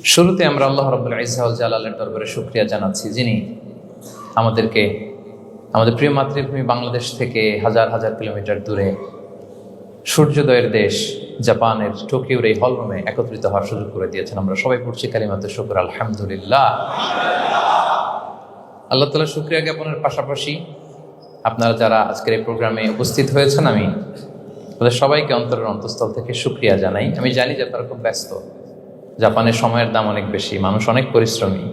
শুরুতে আমরা আল্লাহ রাব্বুল ইজ্জা ওয়াল জালালের দরবারে শুকরিয়া জানাচ্ছি, যিনি আমাদেরকে আমাদের প্রিয় মাতৃভূমি বাংলাদেশ থেকে হাজার হাজার কিলোমিটার দূরে সূর্যোদয়ের দেশ জাপানের টোকিওর এই হলরুমে একত্রিত হওয়ার সুযোগ করে দিয়েছেন। আমরা সবাই পড়ছি কালিমাতে শুকর আলহামদুলিল্লাহ। আল্লাহ তাআলা শুকরিয়া জ্ঞাপনের পাশাপাশি আপনারা যারা আজকের এই প্রোগ্রামে উপস্থিত হয়েছেন, আমি তাদের সবাইকে অন্তরের অন্তঃস্থল থেকে শুকরিয়া জানাই। আমি জানি যে আপনারা খুব ব্যস্ত, জাপানের সময়ের দাম অনেক বেশি, মানুষ অনেক পরিশ্রমী।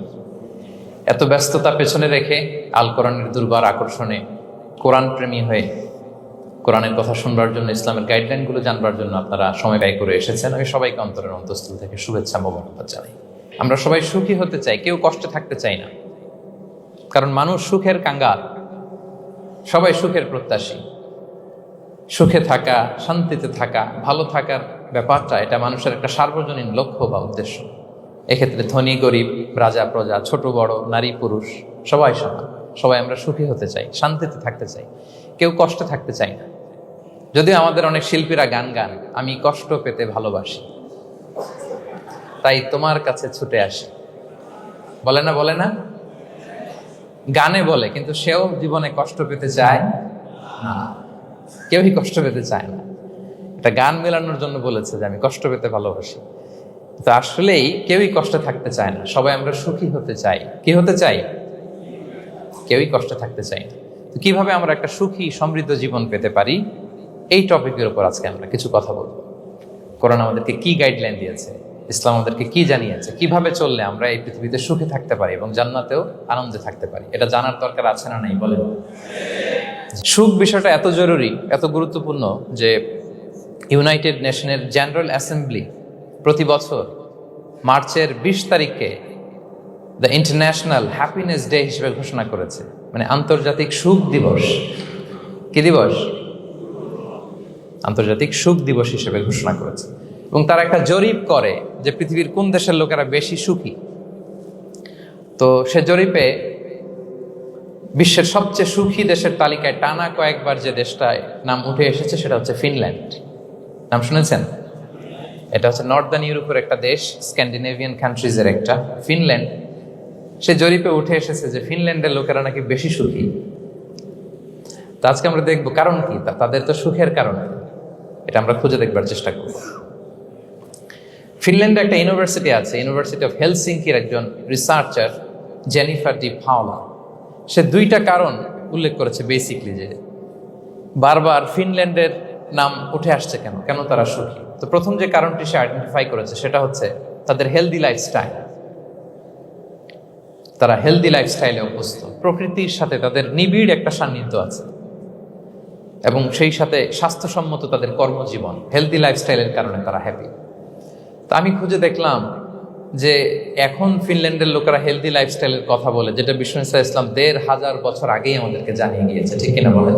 এত ব্যস্ততা পেছনে রেখে আল কোরআনের দুর্বার আকর্ষণে কোরআন প্রেমী হয়ে কোরআনের কথা শুনবার জন্য, ইসলামের গাইডলাইনগুলো জানবার জন্য আপনারা সময় ব্যয় করে এসেছেন। আমি সবাইকে অন্তরের অন্তঃস্থল থেকে শুভেচ্ছা মোবারকবাদ জানাই। আমরা সবাই সুখী হতে চাই, কেউ কষ্টে থাকতে চাই না, কারণ মানুষ সুখের কাঙ্গাল, সবাই সুখের প্রত্যাশী। সুখে থাকা, শান্তিতে থাকা, ভালো থাকার ব্যাপারটা এটা মানুষের একটা সার্বজনীন লক্ষ্য বা উদ্দেশ্য। এক্ষেত্রে ধনী গরিব, রাজা প্রজা, ছোট বড়, নারী পুরুষ সবাই সমান। সবাই আমরা সুখী হতে চাই, শান্তিতে থাকতে চাই, কেউ কষ্টে থাকতে চাই না। যদিও আমাদের অনেক শিল্পীরা গান গান, আমি কষ্ট পেতে ভালোবাসি, তাই তোমার কাছে ছুটে আসি, বলে না? বলে না? গানে বলে, কিন্তু সেও জীবনে কষ্ট পেতে চায় না। কেউই কষ্ট পেতে চায় না। এটা গান মেলানোর জন্য বলেছে যে আমি কষ্ট পেতে ভালোবাসি, তো আসলেই কেউই কষ্টে থাকতে চায় না। সবাই আমরা সুখী হতে চাই। কি হতে চাই? কেউই কষ্টে থাকতে চাই না। তো কিভাবে আমরা একটা সুখী সমৃদ্ধ জীবন পেতে পারি, এই টপিকের উপর আজকে আমরা কিছু কথা বলব। কোরআন আমাদেরকে কি গাইডলাইন দিয়েছে, ইসলাম আমাদেরকে কি জানিয়েছে, কিভাবে চললে আমরা এই পৃথিবীতে সুখে থাকতে পারি এবং জান্নাতেও আনন্দে থাকতে পারি, এটা জানার দরকার আছে না নাই? বলেন। সুখ বিষয়টা এত জরুরি, এত গুরুত্বপূর্ণ যে ইউনাইটেড নেশনের জেনারেল অ্যাসেম্বলি প্রতি বছর মার্চের 20 তারিখে দ্য ইন্টারন্যাশনাল হ্যাপিনেস ডে হিসেবে ঘোষণা করেছে, মানে আন্তর্জাতিক সুখ দিবস। কি দিবস? আন্তর্জাতিক সুখ দিবস হিসেবে ঘোষণা করেছে। এবং তারা একটা জরিপ করে যে পৃথিবীর কোন দেশের লোকেরা বেশি সুখী। তো সে জরিপে বিশ্বের সবচেয়ে সুখী দেশের তালিকায় টানা কয়েকবার যে দেশটায় নাম উঠে এসেছে সেটা হচ্ছে ফিনল্যান্ড। নাম শুনেছেন? এটা হচ্ছে নর্দার্ন ইউরোপের একটা দেশ, স্ক্যান্ডিনেভিয়ান কান্ট্রিজের একটা, ফিনল্যান্ড। সে জরিপে উঠে এসেছে যে ফিনল্যান্ডের লোকেরা নাকি বেশি সুখী। তো আজকে আমরা দেখবো কারণ কি, তাদের তো সুখের কারণ, এটা আমরা খুঁজে দেখবার চেষ্টা করব। ফিনল্যান্ডে একটা ইউনিভার্সিটি আছে, ইউনিভার্সিটি অফ হেলসিঙ্কির একজন রিসার্চার জেনিফার ডি পাওলা। সে 2টা কারণ উল্লেখ করেছে বেসিকলি, যে বারবার ফিনল্যান্ডের নাম উঠে আসছে কেন, কেন তারা সুখী। তো প্রথম যে কারণটি সে আইডেন্টিফাই করেছে সেটা হচ্ছে তাদের হেলদি লাইফস্টাইল। তারা হেলদি লাইফস্টাইলে অভ্যস্ত, প্রকৃতির সাথে তাদের নিবিড় একটা সান্নিধ্য আছে, এবং সেই সাথে স্বাস্থ্যসম্মত তাদের কর্মজীবন। হেলদি লাইফস্টাইলের কারণে তারা হ্যাপি। তো আমি খুঁজে দেখলাম যে এখন ফিনল্যান্ডের লোকেরা হেলদি লাইফস্টাইলের কথা বলে, যেটা বিষ্ণু ইসলাম 1500 বছর আগেই আমাদেরকে জানিয়ে গিয়েছে। ঠিক কিনা বলেন?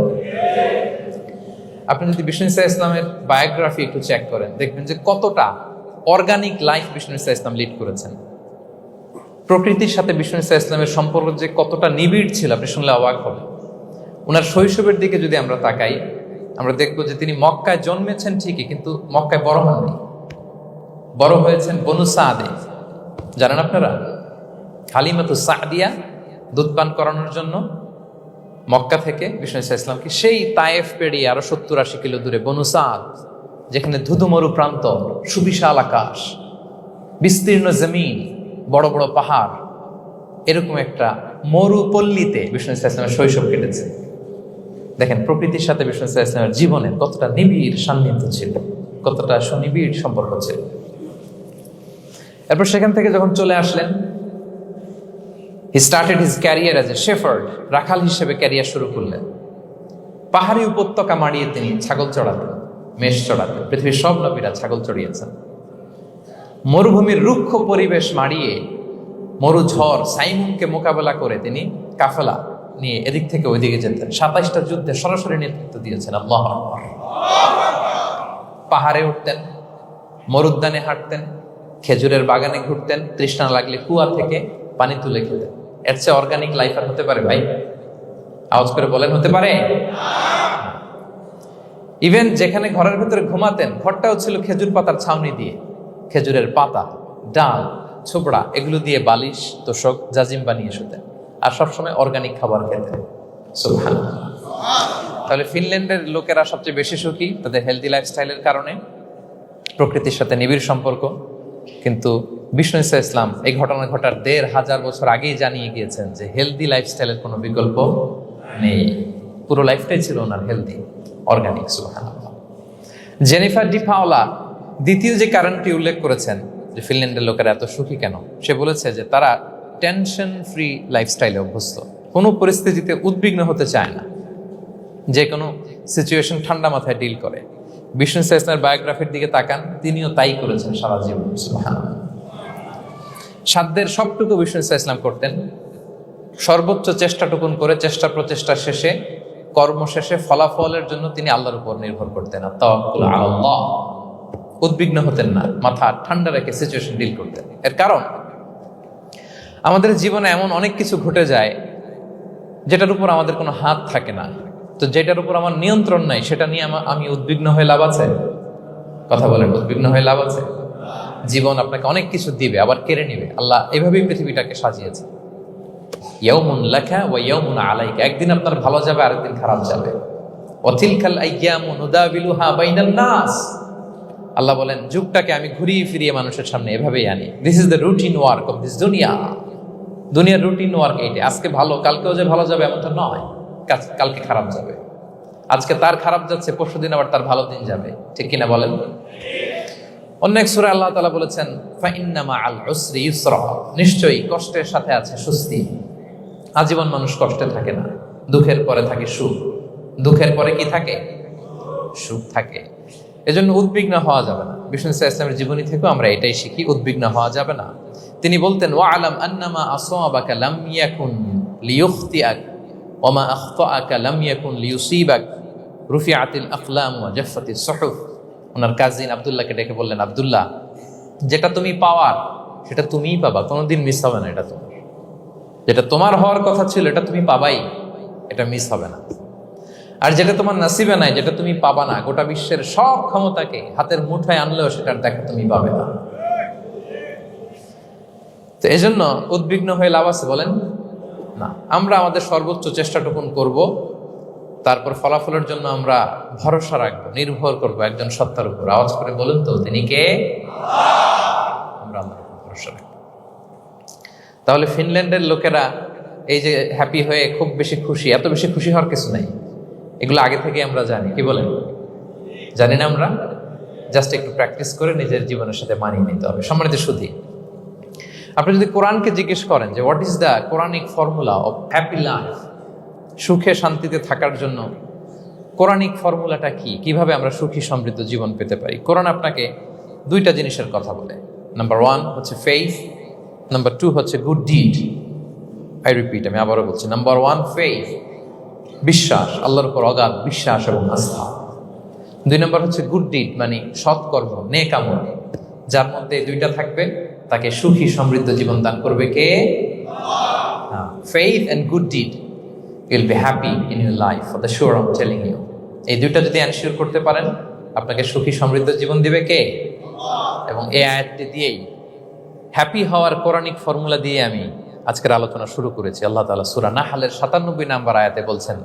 আপনি যদি বিষ্ণু ইসলামের বায়োগ্রাফি একটু চেক করেন, দেখবেন যে কতটা অর্গানিক লাইফ বিষ্ণু ইসলাম লিড করেছেন। প্রকৃতির সাথে বিষ্ণু ইসলামের সম্পর্ক যে কতটা নিবিড় ছিল, আপনি শুনলে অবাক হবেন। ওনার শৈশবের দিকে যদি আমরা তাকাই, আমরা দেখবো যে তিনি মক্কায় জন্মেছেন ঠিকই, কিন্তু মক্কায় বড় হননি। বড় হয়েছেন বনু সাদে। জানেন আপনারা? হালিমাতু সাদিয়া দুধ পান করানোর জন্য মক্কা থেকে বিষ্ণু ইসলামকে সেই তায়েফ পেরিয়ে আরো 70-80 কিলো দূরে বনু সাদ, যেখানে ধুধুমরু প্রান্ত, সুবিশাল আকাশ, বিস্তীর্ণ জমিন, বড় বড় পাহাড়, এরকম একটা মরুপল্লীতে বিষ্ণু ইসলামের শৈশব কেটেছে। দেখেন প্রকৃতির সাথে বিষ্ণু ইসলামের জীবনের কতটা নিবিড় সান্নিধ্য ছিল, কতটা সুনিবিড় সম্পর্ক ছিল। এরপর সেখান থেকে যখন চলে আসলেন, he started his career as a shepherd, রাখাল হিসেবে ক্যারিয়ার শুরু করলেন। পাহাড়ি উপত্যকা মাড়িয়ে তিনি ছাগল চড়াতেন, মেষ চড়াতেন। পৃথিবীর সব নবীরা ছাগল চড়িয়েছেন। মরুভূমির রুক্ষ পরিবেশ মাড়িয়ে মরু ঝড় সাইমুনকে মোকাবেলা করে তিনি কাফেলা নিয়ে এদিক থেকে ওইদিকে যেতেন। 27টা যুদ্ধে সরাসরি নেতৃত্ব দিয়েছেন। আল্লাহু আকবার। পাহাড়ে উঠতেন, মরুদ্যানে হাঁটতেন, খেজুরের বাগানে ঘুরতেন, তৃষ্ণা লাগলে কুয়া থেকে পানি তুলে খেতেন। এর চেয়ে অর্গানিক লাইফ আর হতে পারে ভাই? আওয়াজ করে বলেন, হতে পারে? ইভেন যেখানে ঘরের ভেতরে ঘুমাতেন, ঘরটাও ছিল খেজুর পাতার ছাউনি দিয়ে, খেজুরের পাতা, ডাল, ছোবড়া এগুলো দিয়ে বালিশ তোষক জাজিম বানিয়ে শুতেন, আর সবসময় অর্গানিক খাবার খেতেন। সুবহানাল্লাহ। তাহলে ফিনল্যান্ডের লোকেরা সবচেয়ে বেশি সুখী তাদের হেলদি লাইফস্টাইলের কারণে, প্রকৃতির সাথে নিবিড় সম্পর্ক। কিন্তু বিষ্ণু ঈসা ইসলাম এই ঘটনা ঘটার ১৫০০ বছর আগেই জানিয়ে গিয়েছেন যে হেলদি লাইফস্টাইলের কোনো বিকল্প নেই। পুরো লাইফটাই ছিল ওনার হেলদি, অর্গানিক। সুবহানাল্লাহ। জেনিফার ডি পাওলা দ্বিতীয় যে কারণটি উল্লেখ করেছেন যে ফিনল্যান্ডের লোকেরা এত সুখী কেন, সে বলেছে যে তারা টেনশন ফ্রি লাইফস্টাইলে অভ্যস্ত, কোনো পরিস্থিতিতে উদ্বিগ্ন হতে চায় না, যে কোনো সিচুয়েশন ঠান্ডা মাথায় ডিল করে। বিষ্ণু ঈসা ইসলামের বায়োগ্রাফির দিকে তাকান, তিনিও তাই করেছেন সারা জীবন। সুবহানাল্লাহ। সাধ্যের সবটুকু বিষ্ণু ঈসা ইসলাম করতেন, সর্বোচ্চ চেষ্টাটুকুন করে চেষ্টা প্রচেষ্টা শেষে, কর্ম শেষে ফলাফলের জন্য তিনি আল্লাহর উপর নির্ভর করতেন। আর তাওয়াক্কুল আলাল্লাহ, উদ্বিগ্ন হতেন না, মাথা ঠান্ডা রেখে সিচুয়েশন ডিল করতেন। এর কারণ আমাদের জীবনে এমন অনেক কিছু ঘটে যায় যেটার উপর আমাদের কোনো হাত থাকে না। তো যেটার উপর আমার নিয়ন্ত্রণ নাই সেটা নিয়ে আমি উদ্বিগ্ন হয়ে লাভ আছে? কথা বলেন, উদ্বিগ্ন হয়ে লাভ আছে? জীবন আপনাকে অনেক কিছু দিবে, আবার কেড়ে নিবে। আল্লাহ এভাবেই পৃথিবীটাকে সাজিয়েছে। ইয়াউমুন লাকা ওয়া ইয়াউমুন আলাইকা, একদিন আপনার ভালো যাবে, আরেকদিন খারাপ যাবে। ওয়া তিলকাল আইয়ামু নুদাবিলুহা বাইনান নাস, আল্লাহ বলেন যুগটাকে আমি ঘুরিয়ে ফিরিয়ে মানুষের সামনে এভাবেই আনি। This is the routine work of this দুনিয়া। দুনিয়ার রুটিন ওয়ার্ক এইটা। আজকে ভালো, কালকেও যে ভালো যাবে এমনটা নয়, কালকে খারাপ যাবে। আজকে তার খারাপ যাচ্ছে, পরশুদিন আবার তার ভালো দিন যাবে। ঠিক কিনা বলেন? অন্য এক সূরায় আল্লাহ তাআলা বলেছেন ফাইন্না মাআল উসরি ইউসরা, নিশ্চয়ই কষ্টের সাথে আছে স্বস্তি। আজীবন মানুষ কষ্টে থাকে না, দুঃখের পরে থাকে সুখ। দুঃখের পরে কি থাকে? সুখ থাকে। এজন্য উদ্বিগ্ন হওয়া যাবে না। বিষ্ণু ঈসা ইসলামের জীবনী থেকেও আমরা এটাই শিখি, উদ্বিগ্ন হওয়া যাবে না। তিনি বলতেন ওয়া আলাম আন্নামা আসাবাকা লাম ইয়াকুন লিয়ুখতিআক ওয়া মা আখতাআকা লাম ইয়াকুন লিয়ুসিবাক রুফিআতিল আকলাম ওয়া জাফফাতিস সুহুফ। ওনার কাজিন আব্দুল্লাহকে ডেকে বললেন, আব্দুল্লাহ, যেটা তুমি পাওয়ার সেটা তুমিই পাবা, কোনোদিন মিস হবে না। এটা তোমার, যেটা তোমার হওয়ার কথা ছিল এটা তুমি পাবাই, এটা মিস হবে না। আর যেটা তোমার নসিবে নাই, যেটা তুমি পাবা না, গোটা বিশ্বের সব ক্ষমতাকে হাতের মুঠোয় আনলেও সেটার দেখা তুমি পাবে না। তো এজন্য উদ্বিগ্ন হয়ে লাভ আছে বলেন না। আমরা আমাদের সর্বোচ্চ চেষ্টাটুকুন করব, তারপর ফলাফলের জন্য আমরা ভরসা রাখবো, নির্ভর করবো একজন সত্তার উপর। আওয়াজ করে বলুন তো, তিনি কে? আমরা আল্লাহর উপর ভরসা রাখবো। তাহলে ফিনল্যান্ডের লোকেরা এই যে হ্যাপি হয়ে খুব বেশি খুশি, এত বেশি খুশি হওয়ার কিছু নাই। এগুলো আগে থেকে আমরা জানি, কি বলেন? জানি না আমরা? জাস্ট একটু প্র্যাকটিস করে নিজের জীবনের সাথে মানিয়ে নিতে হবে। সম্মানিত সুধী, আপনি যদি কোরআনকে জিজ্ঞেস করেন যে what is the Quranic formula of happy life, সুখে শান্তিতে থাকার জন্য কোরআনিক ফর্মুলাটা কি, কিভাবে আমরা সুখী সমৃদ্ধ জীবন পেতে পারি, কোরআন আপনাকে দুইটা জিনিসের কথা বলে। নাম্বার 1 হচ্ছে ফেইথ, নাম্বার 2 হচ্ছে গুড ডিড। আই রিপিট, আমি আবারও বলছি, নাম্বার 1 ফেইথ, বিশ্বাস, আল্লাহর উপর অগাধ বিশ্বাস এবং আস্থা। 2 নম্বর হচ্ছে গুড ডিড, মানে সৎকর্ম, নেক আমল। যার মধ্যে দুইটা থাকবে তাকে সুখী সমৃদ্ধ জীবন দান করবে কে? Faith and good deed will be happy in your life for the sure, I am telling you. এই দুইটা যদি এনশিওর করতে পারেন, আপনাকে সুখী সমৃদ্ধ জীবন দিবে কে? এবং এই আয়াতটি দিয়েই, হ্যাপি হওয়ার কোরআনিক ফর্মুলা দিয়ে আমি আজকের আলোচনা শুরু করেছি। আল্লাহ তাআলা সূরা নাহলের 97 নম্বর আয়াতে বলছেন,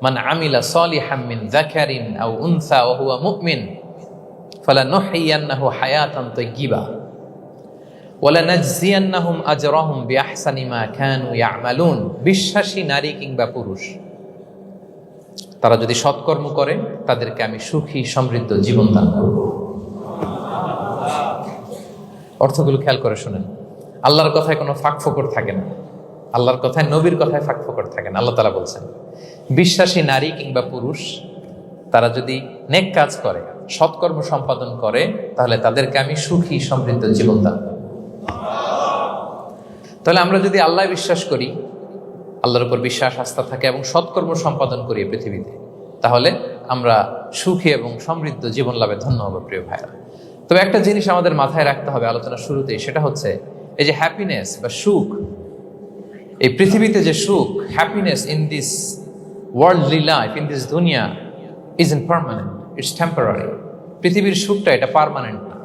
মান আমিলা সালিহাম মিন যাকারিন আও উনসা ওয়া হুয়া মুমিন ফালানুহইয়ান্নাহু হায়াতান তাইয়্যিবা ওয়া লানাজজিয়ান্নাহুম আজরাহুম বিআহসানি মা কানু ইয়ামালুন। বিশ্বাসী নারী কিংবা পুরুষ, তারা যদি সৎকর্ম করে তাদেরকে আমি সুখী সমৃদ্ধ জীবন দান করব। অর্থগুলো খেয়াল করে শুনেন। আল্লাহর কথায় কোনো ফাঁকফোকর থাকে না, আল্লাহর কথায়, নবীর কথায় ফাঁকফোকর থাকে না। আল্লাহ তাআলা বলছেন বিশ্বাসী নারী কিংবা পুরুষ তারা যদি নেক কাজ করে, সৎকর্ম সম্পাদন করে, তাহলে তাদেরকে আমি সুখী সমৃদ্ধ জীবন দান করব। তাহলে আমরা যদি আল্লাহ বিশ্বাস করি, আল্লাহর উপর বিশ্বাস আস্থা থাকে এবং সৎকর্ম সম্পাদন করি পৃথিবীতে, তাহলে আমরা সুখী এবং সমৃদ্ধ জীবন লাভে ধন্য হব প্রিয় ভাইরা। তবে একটা জিনিস আমাদের মাথায় রাখতে হবে আলোচনার শুরুতেই, সেটা হচ্ছে এই যে হ্যাপিনেস বা সুখ, এই পৃথিবীতে যে সুখ, happiness in this worldly life, in this দুনিয়া is impermanent, it's temporary. পৃথিবীর সুখটা এটা পার্মানেন্ট না,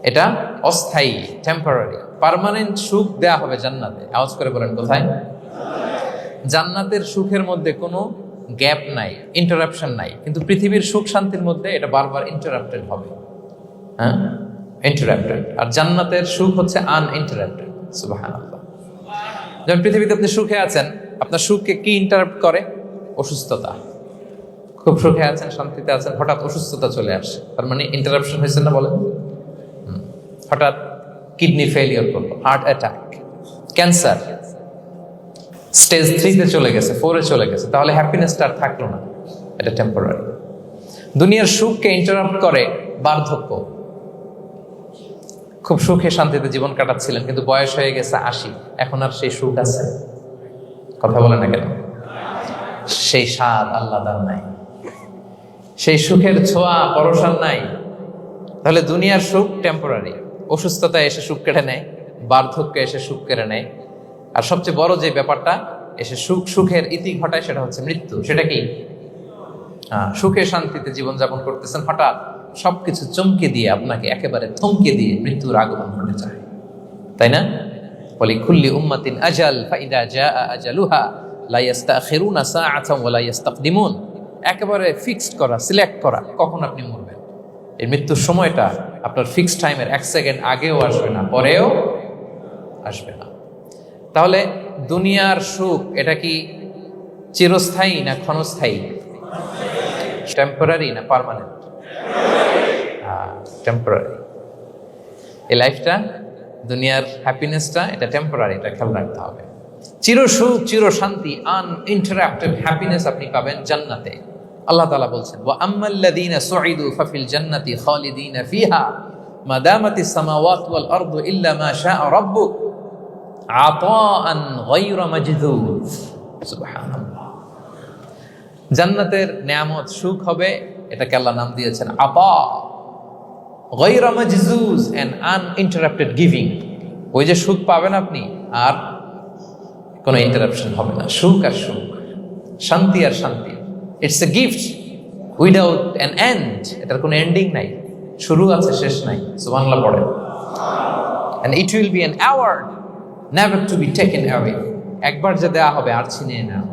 এটা অস্থায়ী, টেম্পোরারি। পার্মানেন্ট সুখ দেয়া হবে জান্নাতে। আওয়াজ করে বলেন কোথায়? জান্নাতের সুখের মধ্যে কোনো গ্যাপ নাই, ইন্টারাপশন নাই, কিন্তু পৃথিবীর সুখ শান্তির মধ্যে এটা বারবার ইন্টারাপ্টেড হবে। হ্যাঁ, ইন্টারাপ্টেড। আর জান্নাতের সুখ হচ্ছে আনইন্টারাপ্টেড। সুবহানাল্লাহ। যেমন পৃথিবীতে আপনি সুখে আছেন, আপনার সুখকে কি ইন্টারাপ্ট করে? অসুস্থতা। খুব সুখে আছেন, শান্তিতে আছেন, হঠাৎ অসুস্থতা চলে আসে, তার মানে ইন্টারাপশন হয়েছে না বলেন? হঠাৎ কিডনি ফেলিওর করলো, হার্ট অ্যাটাক, ক্যান্সার, স্টেজ 3-তে চলে গেছে, 4-এ চলে গেছে, তাহলে হ্যাপিনেসটা আর থাকলো না। এটা টেম্পোরারি। দুনিয়ার সুখকে ইন্টারাপ্ট করে বার্ধক্য। খুব সুখে শান্তিতে জীবন কাটাচ্ছিলেন, কিন্তু বয়স হয়ে গেছে 80, এখন আর সেই সুখ আছে? কথা বলে না কেন? সেই স্বাদ আল্লাহর নাই, সেই সুখের ছোঁয়া পরশান নাই। তাহলে দুনিয়ার সুখ টেম্পোরারি। অসুস্থতা এসে সুখ কেড়ে নেয়, বার্ধক্য এসে সুখ কেড়ে নেয়, আর সবচেয়ে বড় যে ব্যাপারটা এসে সুখের ইতি ঘটায় সেটা হচ্ছে মৃত্যু। সেটা কি? সুখে শান্তিতে জীবনযাপন করতেছেন, হঠাৎ সবকিছু চমকে দিয়ে, আপনাকে একেবারে থমকে দিয়ে মৃত্যুর আগমন ঘটে যায়, তাই না? বলি কুল্লি উম্মাতিন আজাল ফাইদা জাআ আজালুহা লা ইস্তাখিরুনা সাআতান ওয়া লা ইস্তাকদিমুন। একেবারে ফিক্সড করা, সিলেক্ট করা কখন আপনি মরবেন। এই মৃত্যুর সময়টা আপনার ফিক্সড টাইমের 1 সেকেন্ড আগেও আসবে না, পরেও আসবে না। তাহলে দুনিয়ার সুখ এটা কি চিরস্থায়ী না ক্ষণস্থায়ী? টেম্পোরারি না পার্মানেন্ট? টেম্পোরারি। এই লাইফটা, দুনিয়ার হ্যাপিনেসটা, এটা টেম্পোরারি, এটা খেয়াল রাখতে হবে। চির সুখ, চির শান্তি, আনইন্টারাপ্টেড হ্যাপিনেস আপনি পাবেন জান্নাতে। আল্লাহ তাআলা বলছেন, ওয়া আম্মাল্লাযীনা সুঈদু ফাফিল জান্নাতি খালিদিনা ফিহা মা দামাতিস সামাওয়াতু ওয়াল আরদু ইল্লা মা শাআ রাব্বুক আতাআন গায়রা মাজদুদ। সুবহানাল্লাহ। জান্নাতের নিয়ামত, সুখ হবে, এটাকে আল্লাহ নাম দিয়েছেন আতা, গায়রা মাজজুজ, এন্ড আনইন্টারাপ্টেড গিভিং। ওই যে সুখ পাবেন আপনি, আর কোনো ইন্টারাপশন হবে না। সুখ আর সুখ, শান্তি আর শান্তি, it's a gift without an end. এটার কোনো এন্ডিং নাই, শুরু আছে শেষ নাই। সুবহানাল্লাহ পড়েন। And it will be an award never to be taken away. একবার যে দেয়া হবে আর ছিনিয়ে নেওয়া,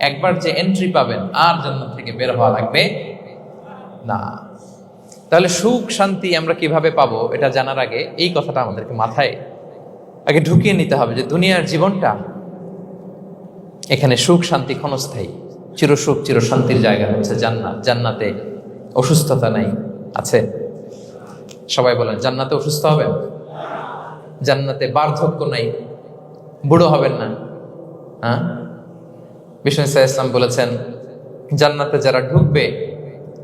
একবার যে এন্ট্রি পাবেন আর জান্নাত থেকে বের হওয়া লাগবে না। তাহলে সুখ শান্তি আমরা কিভাবে পাবো, এটা জানার আগে এই কথাটা আমাদেরকে মাথায় আগে ঢুকিয়ে নিতে হবে যে দুনিয়ার জীবনটা, এখানে সুখ শান্তি ক্ষণস্থায়ী। চির সুখ চির শান্তির জায়গা হচ্ছে জান্নাত। জান্নাতে অসুস্থতা নাই, আছে? সবাই বলেন জান্নাতে অসুস্থ হবেন? জান্নাতে বার্ধক্য নাই, বুড়ো হবেন না। হ্যাঁ, বিষ্ণু ইসলাম বলেছেন জান্নাতে যারা ঢুকবে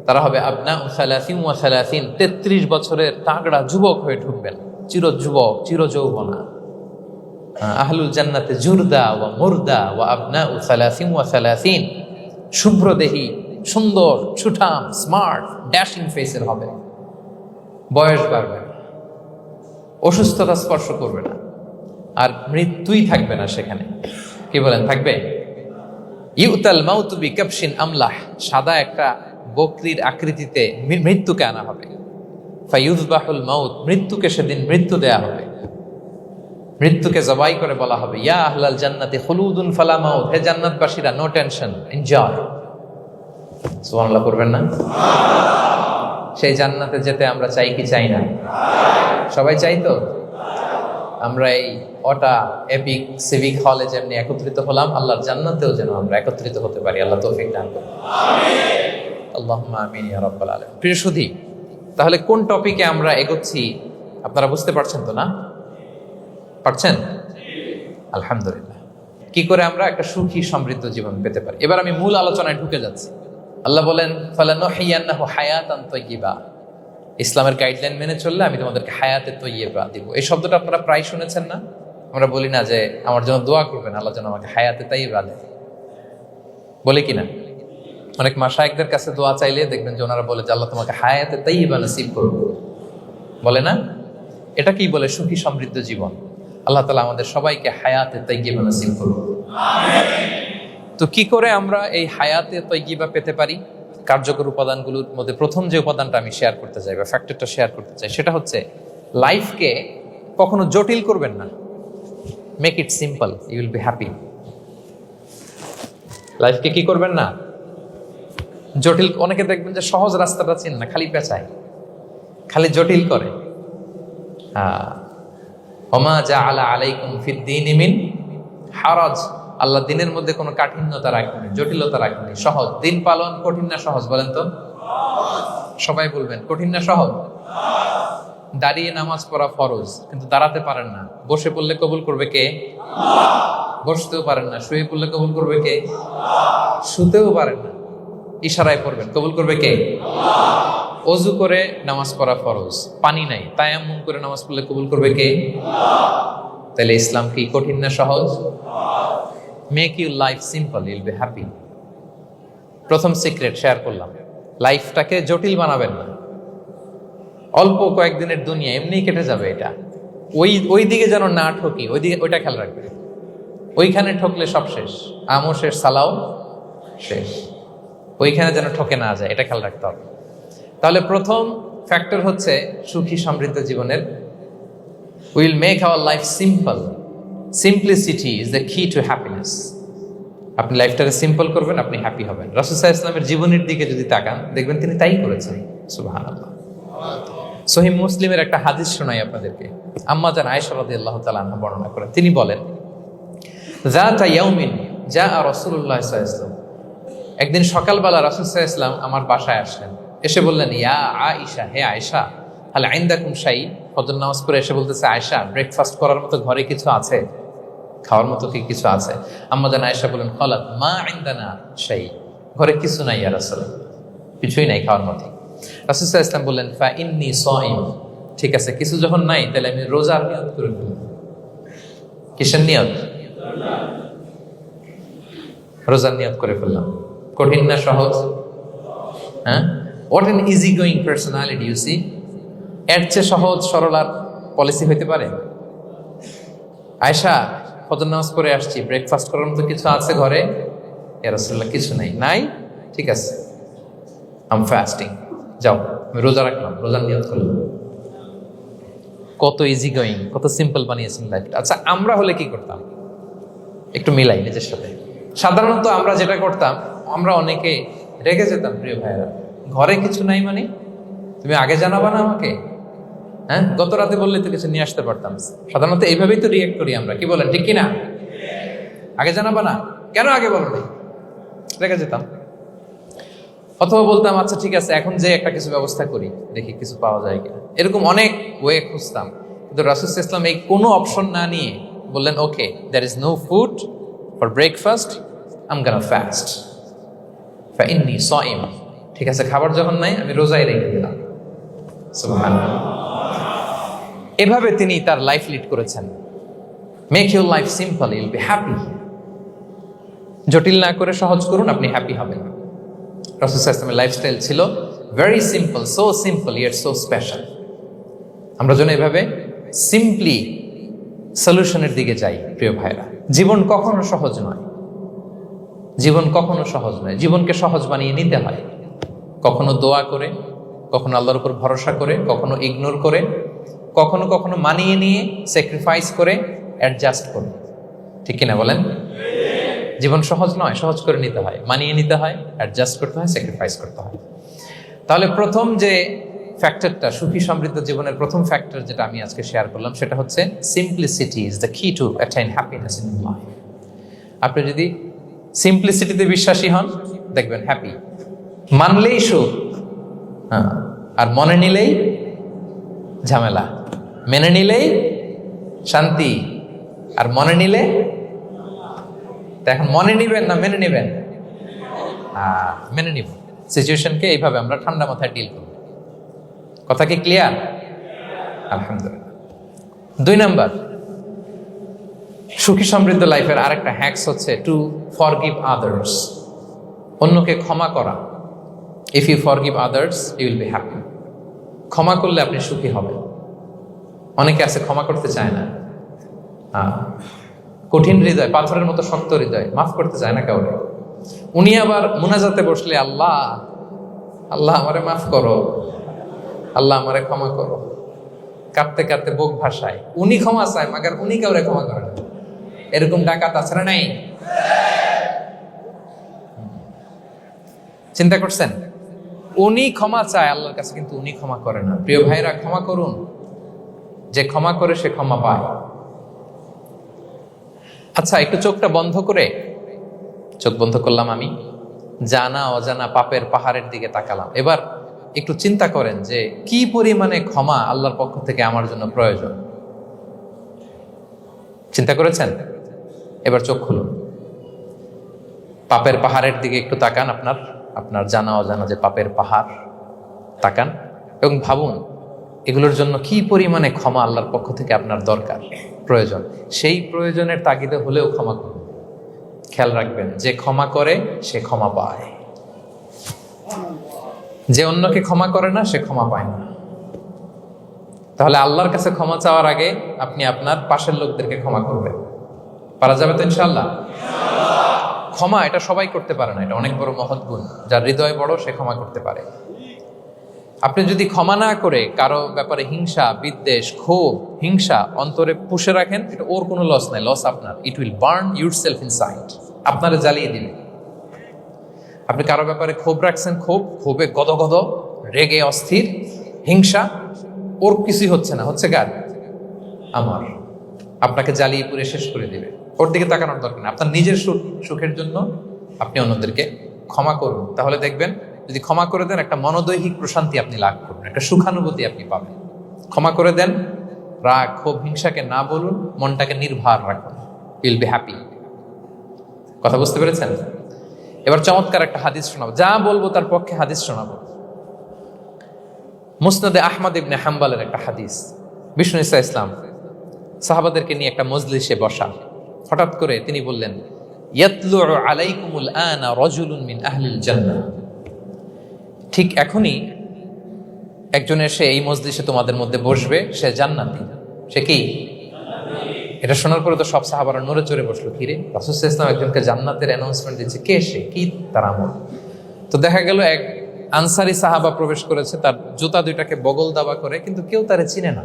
তারা হবে আবনা সালাসিন ওয়া সালাসিন, 33 বছরের তাগড়া যুবক হয়ে ঢুকবেন, চির যুবক, চির যৌবনা। আহলুল জান্নাতে জুরদা ওয়া মুরদা ওয়া আবনা সালাসিন ওয়া সালাসিন, শুভ্রদেহী, সুন্দর, সুঠাম, স্মার্ট, ড্যাশিং ফেসের হবে। বয়স বাড়বে না, অসুস্থতা স্পর্শ করবে না, আর মৃত্যুই থাকবে না সেখানে। কি বলেন, থাকবে? ইউতাল মাউতু বিকাবশিন আমলাহ, সাদা একটা বকরির আকৃতিতে মৃত্যুকে আনা হবে। ফায়ুযবাহুল মাউত, মৃত্যুকে সেদিন মৃত্যু দেয়া হবে। মৃত্যুকে জবাই করে বলা হবে, ইয়া আহলাল জান্নাতি খুলুদুন ফালা মাউত, হে জান্নাতবাসীরা, নো টেনশন, এনজয়। সুবহানাল্লাহ করবেন না? সেই জান্নাতে যেতে আমরা চাই কি চাই না? সবাই চাই তো? আমরা এই ওটা এপিক সিভিক হলে যেমনি একত্রিত হলাম, আল্লাহর জান্নাতেও যেন আমরা একত্রিত হতে পারি। আল্লাহ তৌফিক দান করুন। আমিন। আল্লাহুম্মা আমিন ইয়া রাব্বাল আলামিন। প্রিয় সুধী, তাহলে কোন টপিকে আমরা এগোচ্ছি আপনারা বুঝতে পারছেন তো না? পারছেন? আলহামদুলিল্লাহ। কি করে আমরা একটা সুখী সমৃদ্ধ জীবন পেতে পারি, এবার আমি মূল আলোচনায় ঢুকে যাচ্ছি। আল্লাহ বলেন ফালানুহিয়ান্নাহু হায়াতান তাইয়্যিবা, ইসলামের গাইডলাইন মেনে চললে আমি তোমাদেরকে হায়াতে তৈয়্যিবা দিব। এই শব্দটা আপনারা প্রায় শুনেছেন না? আমরা বলি না যে আমার জন্য দোয়া করবেন, আল্লাহ যেন আমাকে হায়াতে তৈয়্যিবা দেয়, বলি কিনা? অনেক মাশায়েখদের কাছে দোয়া চাইলে দেখবেন যে ওনারা বলে যে আল্লাহ তোমাকে হায়াতে তৈয়্যিবা নসিব করুন, বলে না? এটা কি বলে? সুখী সমৃদ্ধ জীবন। আল্লাহ তাআলা আমাদের সবাইকে হায়াতে তৈয়্যিবা নসিব করুন। তো কি করে আমরা এই হায়াতে তৈয়্যিবা পেতে পারি? কার্যকর উপাদানগুলোর মধ্যে প্রথম যে উপাদানটা আমি শেয়ার করতে চাই বা ফ্যাক্টরটা শেয়ার করতে চাই, সেটা হচ্ছে লাইফকে কখনো জটিল করবেন না, make it simple, you will be happy. লাইফকে কি করবেন না জটিল। অনেকে দেখবেন যে সহজ রাস্তাটা চেন না, খালি পেঁচায়, খালি জটিল করে। ওমা জাআলা আলাইকুম ফিদ্দীনি মিন হারাজ, আল্লাহ দিনের মধ্যে কোনো কাঠিন্যতা রাখেনি, জটিলতা রাখেনি, সহজ। দিন পালন কঠিন না সহজ বলেন তো? সবাই বলবেন কঠিন না সহজ? দাঁড়িয়ে নামাজ পড়া ফরজ, কিন্তু দাঁড়াতে পারেন না। বসে পড়লে কবুল করবে কে? বসতেও পারেন না। শুয়ে পড়লে কবুল করবে কে? শুতেও পারেন না, ইশারায় পড়বেন, কবুল করবে কে? অজু করে নামাজ পড়া ফরজ, পানি নাই, তায়াম্মুম করে নামাজ পড়লে কবুল করবে কে? তাহলে ইসলাম কি কঠিন না সহজ? Make your life simple, Yule be happy. প্রথম সিক্রেট শেয়ার করলাম, লাইফটাকে জটিল বানাবেন না। অল্প কয়েকদিনের দুনিয়া, এমনিই কেটে যাবে এটা। ওই দিকে যেন না ঠকি, ওইটা খেয়াল রাখবে। ওইখানে ঠকলে সব শেষ, আমও শেষ, সালাও শেষ। ওইখানে যেন ঠকে না যায়, এটা খেয়াল রাখতে হবে। তাহলে প্রথম ফ্যাক্টর হচ্ছে সুখী সমৃদ্ধ জীবনের, will make our life simple. Simplicity is the কি টু হ্যাপিনেস। আপনি লাইফটাকে সিম্পল করবেন, আপনি হ্যাপি হবেন। রাসূল সাল্লাল্লাহু আলাইহি ওয়াসাল্লামের জীবনের দিকে যদি তাকান, দেখবেন তিনি তাই করেছেন। সুবহানাল্লাহ। সহিহ মুসলিমের একটা হাদিস শোনাই আপনাদেরকে। আম্মা জান আয়েশা রাদিয়াল্লাহু তাআলা আনহা বর্ণনা করেন। তিনি বলেন, যাতা ইয়াউমিন জাআ রাসূলুল্লাহ সাল্লাল্লাহু আলাইহি ওয়াসাল্লাম, একদিন সকালবেলা রাসূল সাল্লাল্লাহু আলাইহি ওয়াসাল্লাম আমার বাসায় আসলেন। এসে বললেন, ইয়া আয়েশা, হে আয়েশা, হাল ইনদাকুম শাই। ফজর নামাজ পড়ে এসে বলতেছে, আয়েশা, ব্রেকফাস্ট করার মতো ঘরে কিছু আছে? খাওয়ার মতো কি কিছু আছে? আম্মা জান আয়েশা বলেন, ক্বালাত মা ইনদানা শাই, ঘরে কিছু নাই ইয়া রাসূলুল্লাহ, কিছুই নাই খাওয়ার মতো। রাসূল সাল্লাল্লাহু আলাইহি ওয়াসাল্লাম বললেন, ফা ইন্নী সাইম, ঠিক আছে, কিছু যখন নাই তাহলে আমি রোজার নিয়ত করে ফেলব। কিসের নিয়ত? রোজার নিয়ত করে ফেললাম। কঠিন না সহজ? হ্যাঁ, what an easy going personality you see. এর চেয়ে সহজ সরল আর পলিসি হইতে পারে? আয়েশা, ফজর নামাজ পড়ে আসছি, ব্রেকফাস্ট করার মতো কিছু আছে ঘরে? ইয়া রাসূলুল্লাহ, কিছু নাই। নাই, ঠিক আছে, আম ফাস্টিং, যাও আমি রোজা রাখলাম, রোজার নিয়ত করলাম। কত ইজি গোয়িং, কত সিম্পল বানিয়েছেন লাইফটা। আচ্ছা, আমরা হলে কি করতাম? একটু মিলাই নিজের সাথে। সাধারণত আমরা যেটা করতাম, আমরা অনেকে রেগে যেতাম। প্রিয় ভাইয়েরা, ঘরে কিছু নাই মানে তুমি আগে জানাবা না আমাকে? হ্যাঁ, গত রাতে বললে তো কিছু নিয়ে আসতে পারতাম। সাধারণত এইভাবেই তো রিয়েক্ট করি আমরা, কি বলেন, ঠিক কিনা? আগে জানাবা না, কেন আগে বলো নি? রেগে যেতাম। অথবা বলতাম, আচ্ছা ঠিক আছে, এখন যে একটা কিছু ব্যবস্থা করি, দেখি কিছু পাওয়া যায় কিনা। এরকম অনেক ওয়ে খুঁজতাম। কিন্তু রাসূল সাল্লাল্লাহু আলাইহি ওয়াসাল্লাম এই কোনো অপশন না নিয়ে বললেন, okay, there is no food for breakfast, I am gonna fast, ফা ইন্নী সাইম। ঠিক আছে, খাবার যখন নাই আমি রোজায় রেখে দিলাম। সুবহানাল্লাহ। এভাবে তিনি তার লাইফ লিড করেছেন। Make your life simple, Yule be happy. জটিল না করে সহজ করুন, আপনি হ্যাপি হবেন। রাসূল সাল্লাল্লাহু আলাইহি ওয়াসাল্লামের লাইফস্টাইল ছিল very simple, so simple yet so special. আমরা যেন এভাবে সিম্পলি সলিউশনের দিকে যাই। প্রিয় ভাইরা, জীবন কখনো সহজ নয়, জীবন কখনো সহজ নয়। জীবনকে সহজ বানিয়ে নিতে হয়, কখনো দোয়া করে, কখনো আল্লাহর উপর ভরসা করে, কখনো ইগনোর করে, কখনো কখনো মানিয়ে নিয়ে, স্যাক্রিফাইস করে, অ্যাডজাস্ট করে। ঠিক কিনা বলেন? জীবন সহজ নয়, সহজ করে নিতে হয়, মানিয়ে নিতে হয়, অ্যাডজাস্ট করতে হয়, স্যাক্রিফাইস করতে হয়। তাহলে প্রথম যে ফ্যাক্টরটা, সুখী সমৃদ্ধ জীবনের প্রথম ফ্যাক্টর যেটা আমি আজকে শেয়ার করলাম, সেটা হচ্ছে সিম্পলিসিটি ইজ দ্য কি টু অ্যাটাইন হ্যাপিনেস ইন লাইফ। আপনি যদি সিম্পলিসিটিতে বিশ্বাসী হন, দেখবেন হ্যাপি। মানলেই সুখ, হ্যাঁ, আর মনে নিলেই ঝামেলা। মেনে নিলেই শান্তি, আর মনে নিলে। এখন মনে নিবেন না মেনে নিবেন? মেনে নিব। সিচুয়েশনকে এইভাবে আমরা ঠান্ডা মাথায় ডিল করব। কথা কি ক্লিয়ার? আলহামদুলিল্লাহ। 2 নাম্বার, সুখী সমৃদ্ধ লাইফের আরেকটা হ্যাকস হচ্ছে টু ফরগিভ আদার্স। অন্যকে ক্ষমা করা। If you forgive others, you will be happy. ক্ষমা করলে আপনি সুখী হবেন। অনেকে আছে ক্ষমা করতে চায় না, কঠিন হৃদয়, পাথরের মতো শক্ত হৃদয়, মাফ করতে চায় না কাউকে। উনি আবার মুনাজাতে বসলে, আল্লাহ, আল্লাহ আমারে মাফ করো, আল্লাহ আমারে ক্ষমা করো, কাঁদতে কাঁদতে বুক ভাসায়, উনি ক্ষমা চায় মাগার উনি কাউরে ক্ষমা করে না। এরকম ডাকাত আছে না নাই? চিন্তা করছেন? উনি ক্ষমা চায় আল্লাহর কাছে, কিন্তু উনি ক্ষমা করে না। প্রিয় ভাইরা, ক্ষমা করুন। যে ক্ষমা করে সে ক্ষমা পায়। আচ্ছা, একটু চোখটা বন্ধ করে, চোখ বন্ধ করলাম আমি, জানা অজানা পাপের পাহাড়ের দিকে তাকালাম। এবার একটু চিন্তা করেন যে কি পরিমাণে ক্ষমা আল্লাহর পক্ষ থেকে আমার জন্য প্রয়োজন। চিন্তা করেছেন? এবার চোখ খুলুন, পাপের পাহাড়ের দিকে একটু তাকান। আপনার জানা অজানা যে পাপের পাহাড়, তাকান এবং ভাবুন এগুলোর জন্য কি পরিমাণে ক্ষমা আল্লাহর পক্ষ থেকে আপনার দরকার, প্রয়োজন। সেই প্রয়োজনের তাগিদে হলেও ক্ষমা করুন। খেয়াল রাখবেন, যে ক্ষমা করে সে ক্ষমা পায়, যে অন্যকে ক্ষমা করে না সে ক্ষমা পায় না। তাহলে আল্লাহর কাছে ক্ষমা চাওয়ার আগে আপনি আপনার পাশের লোকদেরকে ক্ষমা করবেন। পারা যাবে তো ইনশাআল্লাহ? ক্ষমা এটা সবাই করতে পারে না, এটা অনেক বড় মহৎ গুণ। যার হৃদয় বড় সে ক্ষমা করতে পারে। আপনি যদি ক্ষমা না করে কারো ব্যাপারে হিংসা, বিদ্বেষ, ক্ষোভ, হিংসা অন্তরে পুষে রাখেন, এটা ওর কোনো লস নাই, লস আপনার। It will burn yourself inside, আপনারে জ্বালিয়ে দিবে। আপনি কারো ব্যাপারে ক্ষোভ রাখছেন, ক্ষোভে গদগদ, রেগে অস্থির, হিংসা, ওর কিছুই হচ্ছে না, হচ্ছে কার? আমার। আপনাকে জ্বালিয়ে পুড়ে শেষ করে দিবে। ওর দিকে তাকানোর দরকার নেই। আপনার নিজের সুখের জন্য আপনি অন্যদেরকে ক্ষমা করুন। তাহলে দেখবেন, যদি ক্ষমা করে দেন, একটা মনোদৈহিক প্রশান্তি আপনি লাভ করবেন, একটা সুখানুভূতি আপনি পাবেন। ক্ষমা করে দেন, রাগ, ক্ষোভ, হিংসাকে না বলুন, মনটাকে নির্ভার রাখুন, উইল বি হ্যাপি। কথা বুঝতে পেরেছেন? এবার চমৎকার একটা হাদিস শোনাবো, যা বলবো তার পক্ষে হাদিস শোনাবো। মুসনাদে আহমদ ইবনে হাম্বালের একটা হাদিস। বিষ্ণু ঈসা ইসলাম সাহাবাদেরকে নিয়ে একটা মজলিসে বসা। হঠাৎ করে তিনি বললেন, ইয়াতলুউ আলাইকুমুল আনা রাজুলুন মিন আহলিল জান্নাহ। ঠিক এখনই একজন এসে এই মজলিসে তোমাদের মধ্যে বসবে, সে জান্নাতি। সে কি? এটা শোনার পরে তো সব সাহাবারা নড়ে চড়ে বসলো। কিরে, রাসূল সাল্লাল্লাহু আলাইহি ওয়াসাল্লাম একজনকে জান্নাতের অ্যানাউন্সমেন্ট দিচ্ছে, কে সে, কি তার আমল? তো দেখা গেল এক আনসারি সাহাবা প্রবেশ করেছে, তার জুতা দুইটাকে বগল দাবা করে, কিন্তু কেউ তারে চিনে না।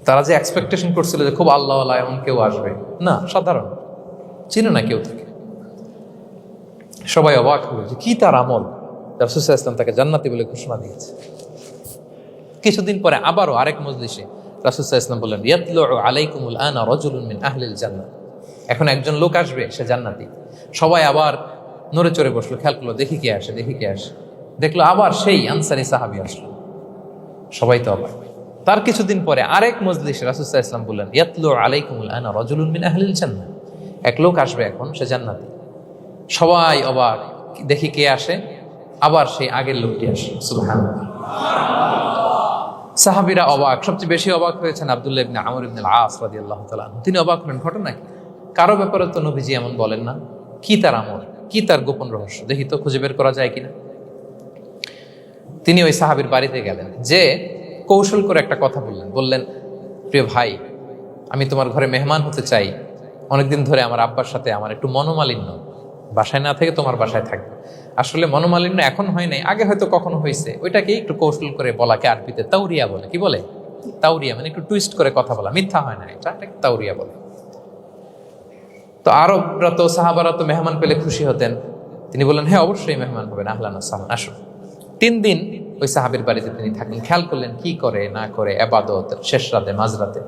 তারা যে এক্সপেকটেশন করছিল যে খুব আল্লাহওয়ালা এমন কেউ আসবে, না, সাধারণ, চিনে না কেউ থেকে। সবাই অবাক হলো যে কি তার আমল, রাসূল সাল্লাল্লাহু আলাইহি ওয়াসাল্লাম তাকে জান্নাতি বলে ঘোষণা দিয়েছে। কিছুদিন পরে আবারও আরেক মজলিসে রাসূল সাল্লাল্লাহু আলাইহি ওয়াসাল্লাম বললেন, ইয়াতলুউ আলাইকুমুল আনা রাজুলুন মিন আহলিল জান্নাহ। এখন একজন লোক আসবে, সে জান্নাতি। সবাই আবার নড়ে চড়ে বসলো, খেয়াল করলো, দেখি কে আসে, দেখি কে আসে। দেখলো আবার সেই আনসারি সাহাবী আসলো। সবাই তো অবাক। তার কিছুদিন পরে আরেক মজলিসে রাসূল সাল্লাল্লাহু আলাইহি ওয়াসাল্লাম বললেন, ইয়াতলুউ আলাইকুমুল আনা রাজুলুন মিন আহলিল জান্নাহ। এক লোক আসবে এখন, সে জান্নাতি। সবাই অবাক, দেখি কে আসে, আবার সেই আগের লোকটি আসে। সুবহানাল্লাহ। সাহাবীরা অবাক। সবচেয়ে বেশি অবাক হয়েছেন আব্দুল্লাহ ইবনে আমর ইবনে আল-আস রাদিয়াল্লাহু তাআলা আনহু। তিনি অবাক হলেন, ঘটনা কি? কারো ব্যাপারে তো নবীজি এমন বলেন না, কি তার আমল, কি তার গোপন রহস্য, দেখি তো খুঁজে বের করা যায় কিনা। তিনি ওই সাহাবীর বাড়িতে গেলেন, যে কৌশল করে একটা কথা বললেন, প্রিয় ভাই, আমি তোমার ঘরে মেহমান হতে চাই। অনেকদিন ধরে আমার আব্বার সাথে আমার একটু মনোমালিন্য, বাসায় না থেকে তোমার বাসায় থাকবে। আসলে মনোমালিন্য এখন হয় নাই, আগে হয়তো কখনো হয়েছে। ওইটাকে একটু কৌশল করে বলাকে আরবিতে তাউরিয়া বলে। কি বলে? তাউরিয়া, মানে একটু টুইস্ট করে কথা বলা, মিথ্যা হয় না, এটা তাউরিয়া বলে। তো আরবরা তো, সাহাবারা তো মেহমান পেলে খুশি হতেন। তিনি বললেন, হ্যাঁ অবশ্যই মেহমান হবেন, আহলান ওয়া সাহলান, আসুন। 3 দিন ওই সাহাবীর বাড়িতে তিনি থাকলেন। খেয়াল করলেন কি করে না করে, ইবাদত, শেষ রাতে, মাঝরাতে।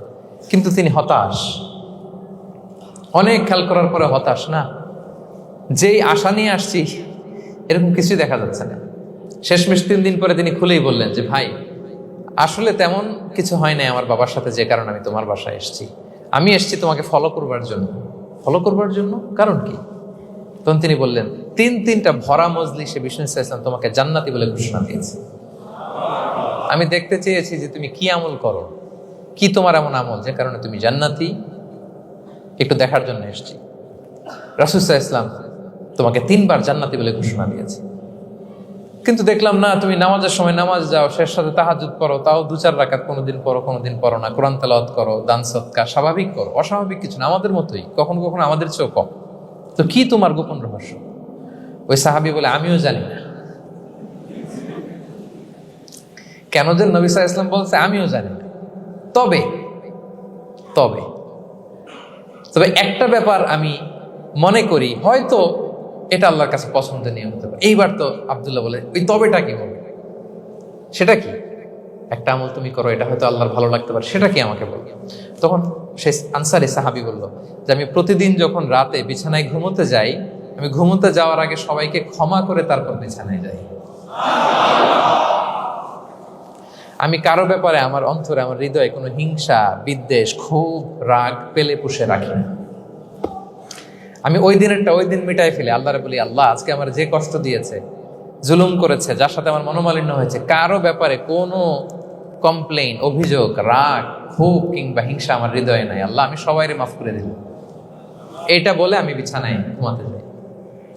কিন্তু তিনি হতাশ। অনেক খেয়াল করার পরে হতাশ, না, যেই আশা নিয়ে আসছি এরকম কিছুই দেখা যাচ্ছে না। শেষমেশ 3 দিন পরে তিনি খুলেই বললেন যে, ভাই, আসলে তেমন কিছু হয় নাই আমার বাবার সাথে, যে কারণে আমি তোমার বাসায় এসেছি। আমি এসেছি তোমাকে ফলো করবার জন্য। ফলো করবার জন্য? কারণ কি? তখন তিনি বললেন, 3টা ভরা মজলিসে বিষ্ণু সাল্লাল্লাহু আলাইহি ওয়াসাল্লাম তোমাকে জান্নাতি বলে ঘোষণা দিয়েছে। আমি দেখতে চেয়েছি যে তুমি কি আমল করো, কি তোমার এমন আমল যে কারণে তুমি জান্নাতি, একটু দেখার জন্য এসেছি। রাসূল সাল্লাল্লাহু আলাইহি ওয়াসাল্লাম তোমাকে 3 বার জান্নাতি বলে ঘোষণা দিয়েছে, কিন্তু দেখলাম না, তুমি নামাজের সময় নামাজ যাও, শেষ সাথে তাহাজ্জুদ করো, তাও 2-4 রাকাত, কোনোদিন পড়ো কোনোদিন পড়ো না, কোরআন তেলাওয়াত করো, দান সদকা, স্বাভাবিক করো, অস্বাভাবিক কিছু না, আমাদের মতোই, কখনো কখনো আমাদের চেয়েও কম। তো কি তোমার গোপন রহস্য? ওই সাহাবী বলে, আমিও জানি না। কেন যে নবী সাল্লাল্লাহু আলাইহি ওয়াসাল্লাম বলছে আমিও জানি না। তবে তবে তবে একটা ব্যাপার আমি মনে করি, হয়তো এটা আল্লাহর কাছে পছন্দনীয় হতে পারে। এইবার তো আব্দুল্লাহ বলে, ওই তবেটা কি বলবে? সেটা কি? একটা আমল তুমি করো, এটা হয়তো আল্লাহর ভালো লাগতে পারে, সেটা কি আমাকে বলবে? তখন সে আনসারী সাহাবী বলল যে আমি প্রতিদিন যখন রাতে বিছানায় ঘুমোতে যাই, আমি ঘুমোতে যাওয়ার আগে সবাইকে ক্ষমা করে তারপর বিছানায় যাই। আমি কারো ব্যাপারে আমার অন্তরে, আমার হৃদয়ে কোনো হিংসা, বিদ্বেষ, ক্ষোভ, রাগ পেলে পুষে রাখি না। আমি ওই দিনেরটা ওই দিন মিটাই ফেলে আল্লাহরে বলি, আল্লাহ আজকে আমার যে কষ্ট দিয়েছে, জুলুম করেছে, যার সাথে আমার মনোমালিন্য হয়েছে, কারো ব্যাপারে কোনো কমপ্লেইন, অভিযোগ, রাগ, ক্ষোভ কিংবা হিংসা আমার হৃদয়ে নাই। আল্লাহ আমি সবাইরে মাফ করে দিলাম। এইটা বলে আমি বিছানায় ঘুমাতে যাই।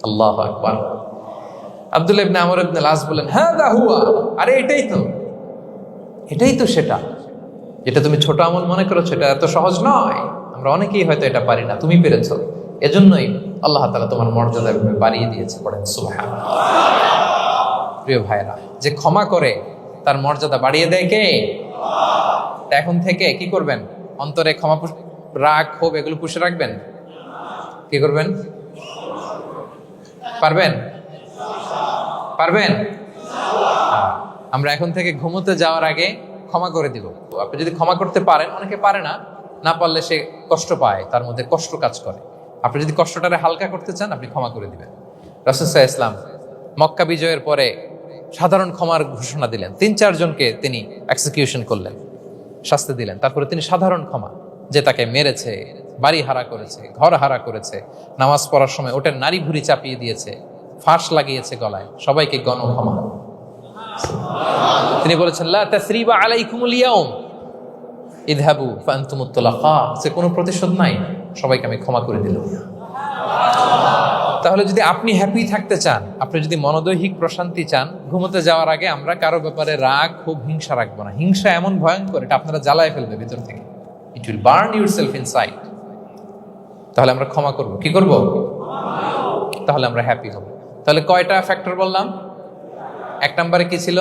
আল্লাহু আকবার। আব্দুল্লাহ ইবনে আমর ইবনে আল-আস বলেন, হাদা হুয়া, আরে এটাই তো সেটা যেটা তুমি ছোট আমল মনে করেছো, এটা এত সহজ নয়। আমরা অনেকেই হয়তো এটা পারি না, তুমি পেরেছো। এজন্যই আল্লাহ তাআলা তোমার মর্যাদা বাড়িয়ে দিয়েছে। পড়েন সুবহানাল্লাহ। প্রিয় ভাইরা, যে ক্ষমা করে তার মর্যাদা বাড়িয়ে দেয় কে? এখন থেকে কি করবেন? অন্তরে ক্ষমা, রাগ, ক্ষোভ এগুলো পুষে রাখবেন। কি করবেন? পারবেন? আমরা এখন থেকে ঘুমোতে যাওয়ার আগে ক্ষমা করে দিব। আপনি যদি ক্ষমা করতে পারেন, অনেকে পারে না, না পারলে সে কষ্ট পায়, তার মধ্যে কষ্ট কাজ করে। আপনি যদি কষ্টটারে হালকা করতে চান, আপনি ক্ষমা করে দিবেন। রাসূল সাল্লাল্লাহু আলাইহি ওয়াসাল্লাম মক্কা বিজয়ের পরে সাধারণ ক্ষমার ঘোষণা দিলেন। 3-4 জনকে তিনি এক্সিকিউশন করলেন, শাস্তি দিলেন। তারপরে তিনি সাধারণ ক্ষমা, যে তাকে মেরেছে, বাড়ি হারা করেছে, ঘর হারা করেছে, নামাজ পড়ার সময় ওটার নারী ভুঁড়ি চাপিয়ে দিয়েছে, ফাঁস লাগিয়েছে গলায়, সবাইকে গণ ক্ষমা। তিনি বলেছেন, লা তাসরিবা আলাইকুমুল ইয়াউম ইযহাবু ফাআনতুমুত তুলাকা, সে কোনো প্রতিশোধ নাই, সবাইকে আমি ক্ষমা করে দিলাম। তাহলে যদি আপনি হ্যাপি থাকতে চান, আপনি যদি মনোদৈহিক প্রশান্তি চান, ঘুমোতে যাওয়ার আগে আমরা কারো ব্যাপারে রাগ, খুব হিংসা রাখবো না। হিংসা এমন ভয়ঙ্কর, এটা আপনারা জ্বালায় ফেলবে ভিতর থেকে। It will burn yourself inside. তাহলে আমরা ক্ষমা করব। কি করব? তাহলে আমরা হ্যাপি হব। তাহলে কয়টা ফ্যাক্টর বললাম? 1 নম্বরে কি ছিল?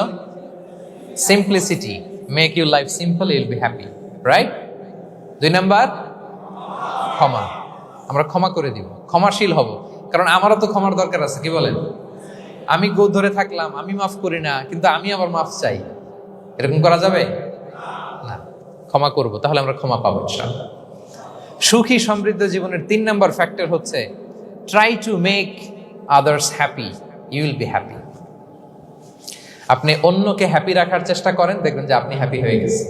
Simplicity, make your life simple, you will be happy, right? 2 number ক্ষমা, আমরা ক্ষমা করে দিব, ক্ষমাশীল হব। কারণ আমারও তো ক্ষমার দরকার আছে। কি বলেন? আমি গো ধরে থাকলাম, আমি মাফ করি না, কিন্তু আমি আবার মাফ চাই, এরকম করা যাবে না। ক্ষমা করব, তাহলে আমরা ক্ষমা পাবো ইনশাআল্লাহ। সুখী সমৃদ্ধ জীবনের 3 নাম্বার ফ্যাক্টর হচ্ছে try to make others happy, you will be happy. আপনি অন্যকে হ্যাপি রাখার চেষ্টা করেন, দেখবেন যে আপনি হ্যাপি হয়ে গেছেন।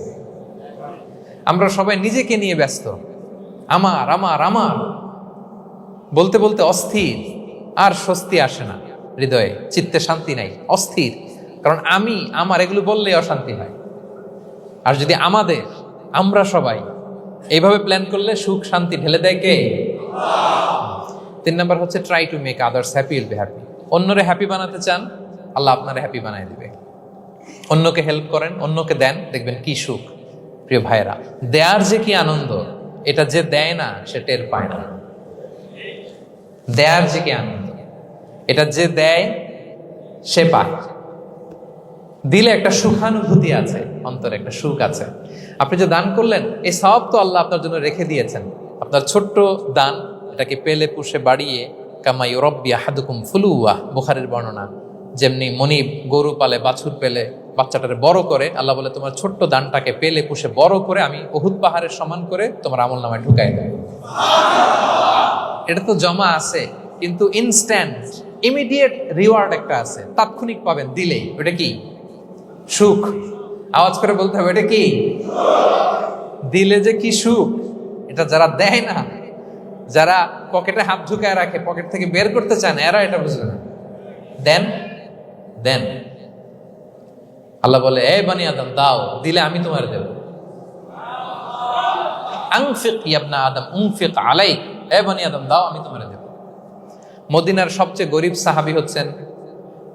আমরা সবাই নিজেকে নিয়ে ব্যস্ত, আমার আমার আমার বলতে বলতে অস্থির, আর স্বস্তি আসে না হৃদয়ে, চিত্তে শান্তি নাই, অস্থির। কারণ আমি আমার এগুলো বললেই অশান্তি হয়। আর যদি আমরা সবাই এইভাবে প্ল্যান করলে সুখ শান্তি ঢেলে দেয় কে? 3 নাম্বার হচ্ছে try to make others happy, will be happy. অন্যরে হ্যাপি বানাতে চান, আল্লাহ আপনারে হ্যাপি বানায় দিবে। অন্যকে হেল্প করেন, অন্যকে দেন, দেখবেন কি সুখ। প্রিয় ভাইয়েরা, দেয়ার যে কি আনন্দ, এটা যে দেয় না সে টের পায় না। দেয়ার যে কি আনন্দ, এটা যে দেয় সে পায়। দিলে একটা সুখানুভূতি আছে, অন্তরে একটা সুখ আছে। আপনি যে দান করলেন, এই সওয়াব তো আল্লাহ আপনার জন্য রেখে দিয়েছেন। আপনার ছোট্ট দান, এটাকে পেলে পুষে বাড়িয়ে, কামা ইউরাব্বি আহাদুকুম ফুলুওয়া, বুখারীর বর্ণনা, যেমনি মনিব গরু পালে, বাছুর পেলে বাচ্চাটারে বড় করে, আল্লাহ বলে তোমার ছোট্ট দানটাকে পেলে পুষে বড় করে আমি উহুদ পাহাড়ের সমান করে তোমার আমল নামায় ঢুকাই দেব। এটা তো জমা আছে, কিন্তু ইনস্ট্যান্ট ইমিডিয়েট রিওয়ার্ড একটা আছে, তাৎক্ষণিক পাবেন দিলেই। ওটা কি? সুখ। আওয়াজ করে বলতে হবে, এটা কি? দিলে যে কি সুখ, এটা যারা দেয় না, যারা পকেটে হাত ঢুকায় রাখে, পকেট থেকে বের করতে চান, এরা এটা বুঝবে না। দেন। আল্লাহ বলে, এ বানি আদম দাও, দিলে আমি তোমার দেব। আনফিক ইবনা আদম উনফিক আলাইক, এ বানি আদম দাও, আমি তোমার দেব। মদিনার সবচেয়ে গরিব সাহাবী হচ্ছেন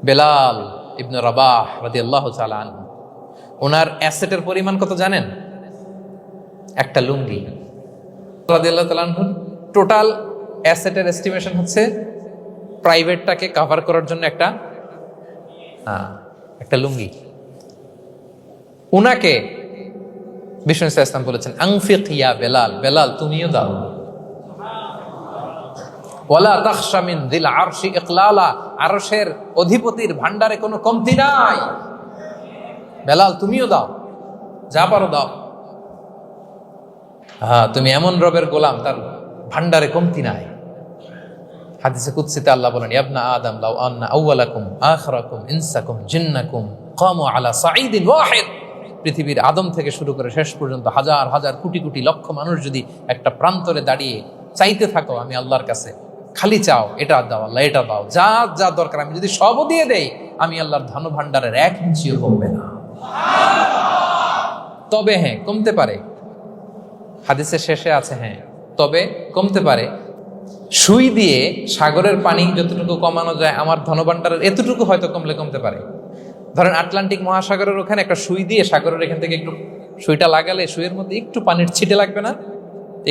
বেলাল ইবনে রাবাহ রাদিয়াল্লাহু তাআলা আনহু। ওনার অ্যাসেটের পরিমাণ কত জানেন? একটা লুঙ্গি। রাদিয়াল্লাহু তাআলা আনহু টোটাল অ্যাসেটের এস্টিমেশন হচ্ছে প্রাইভেটটাকে কভার করার জন্য একটা লুঙ্গি। উনাকে বিষ্ণু ইসলাম বলেছেন আনফিক ইয়া বেলাল, বেলাল তুমিও দাও। ওয়ালা তাখশা মিন যিল আরশি ইকলালা, আরশের অধিপতির ভান্ডারে কোনো কমতি নাই, বেলাল তুমিও দাও, যা পারো দাও। হ্যাঁ, তুমি এমন রবের গোলাম, তার ভান্ডারে কমতি নাই। হাদিসে কুদসিতে আল্লাহ বলেন, ইবনা আদম লাউ আন্না আউওয়ালাকুম আখিরাকুম ইনসাকুম জিন্নাকুম কামু আলা সাঈদিন ওয়াহিদ। পৃথিবীর আদম থেকে শুরু করে শেষ পর্যন্ত হাজার হাজার কোটি কোটি লক্ষ মানুষ যদি একটা প্রান্তরে দাঁড়িয়ে চাইতে থাকো আমি আল্লাহর কাছে, খালি চাও এটা দাও আল্লাহ, এটা দাও, যা যা দরকার আমি যদি সবও দিয়ে দেই, আমি আল্লাহর ধন ভান্ডারের 1 ইঞ্চিও কমবে না। তবে হ্যাঁ, কমতে পারে। হাদিসের শেষে আছে হ্যাঁ, তবে কমতে পারে। সুই দিয়ে সাগরের পানি যতটুকু কমানো যায়, আমার ধনভাণ্ডারের এতটুকু হয়তো কমলে কমতে পারে। ধরেন আটলান্টিক মহাসাগরের ওখানে একটা সুই দিয়ে সাগরের এখান থেকে একটু সুইটা লাগালে সুইয়ের মধ্যে একটু পানির ছিটে লাগবে না?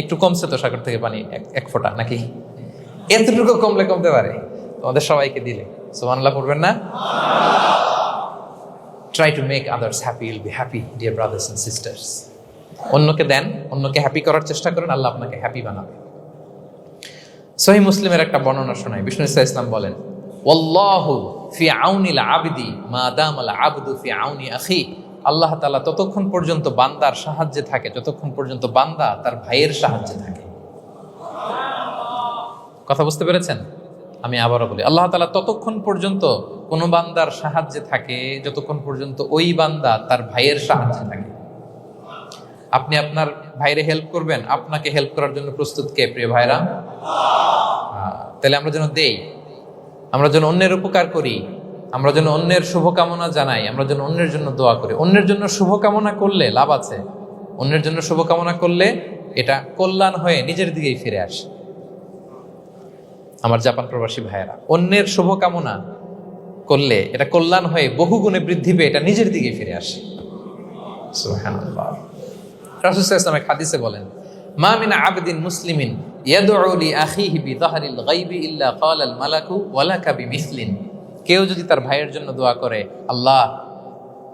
একটু কমছে তো সাগর থেকে পানি, এক ফোঁটা নাকি? এতটুকু কমলে কমতে পারে। তোমাদের সবাইকে দিলে সুবহানাল্লাহ পড়বেন না? Try to make others happy, will be happy dear brothers and sisters. অন্যকে দেন, অন্যকে হ্যাপি করার চেষ্টা করেন, আল্লাহ আপনাকে হ্যাপি বানাবে। সহিহ মুসলিমের একটা বর্ণনা শোনায়, বিষ্ণু ইসলাম বলেন, ওয়াল্লাহু ফি আউনিল আবদি মা দামাল আবদু ফি আউনি আখি। আল্লাহ তাআলা ততক্ষণ পর্যন্ত বান্দার সাহায্যে থাকে যতক্ষণ পর্যন্ত বান্দা তার ভাইয়ের সাহায্যে থাকে। কথা বুঝতে পেরেছেন? আমি আবারও বলি, আল্লাহ তাআলা ততক্ষণ পর্যন্ত কোন বান্দার সাহায্যে থাকে যতক্ষণ পর্যন্ত ওই বান্দা তার ভাইয়ের সাহায্যে থাকে। আপনি আপনার ভাইরে হেল্প করবেন, আপনাকে হেল্প করার জন্য প্রস্তুত কে প্রিয় ভাইরা? তাহলে আমরা যেন দেই, আমরা যেন অন্যের উপকার করি, আমরা যেন অন্যের শুভকামনা জানাই, আমরা যেন অন্যের জন্য দোয়া করি। অন্যের জন্য শুভকামনা করলে লাভ আছে, অন্যের জন্য শুভকামনা করলে এটা কল্যাণ হয়ে নিজের দিকেই ফিরে আসে। আমার জাপান প্রবাসী ভাইয়েরা, অন্যের শুভকামনা করলে এটা কল্যাণ হয়ে বহু গুণে বৃদ্ধি পেয়ে এটা নিজের দিকেই ফিরে আসে। সুবহানাল্লাহ। রাসূল সাল্লাল্লাহু আলাইহি ওয়াসাল্লাম হাদিসে বলেন, মা মিন আবদিন মুসলিমিন ইয়াদউ লি আখিহি বিযাহরিল গায়বি ইল্লা ক্বালাল মালাকু ওয়ালাকা বিমিসলিন। কেউ যদি তার ভাইয়ের জন্য দোয়া করে, আল্লাহ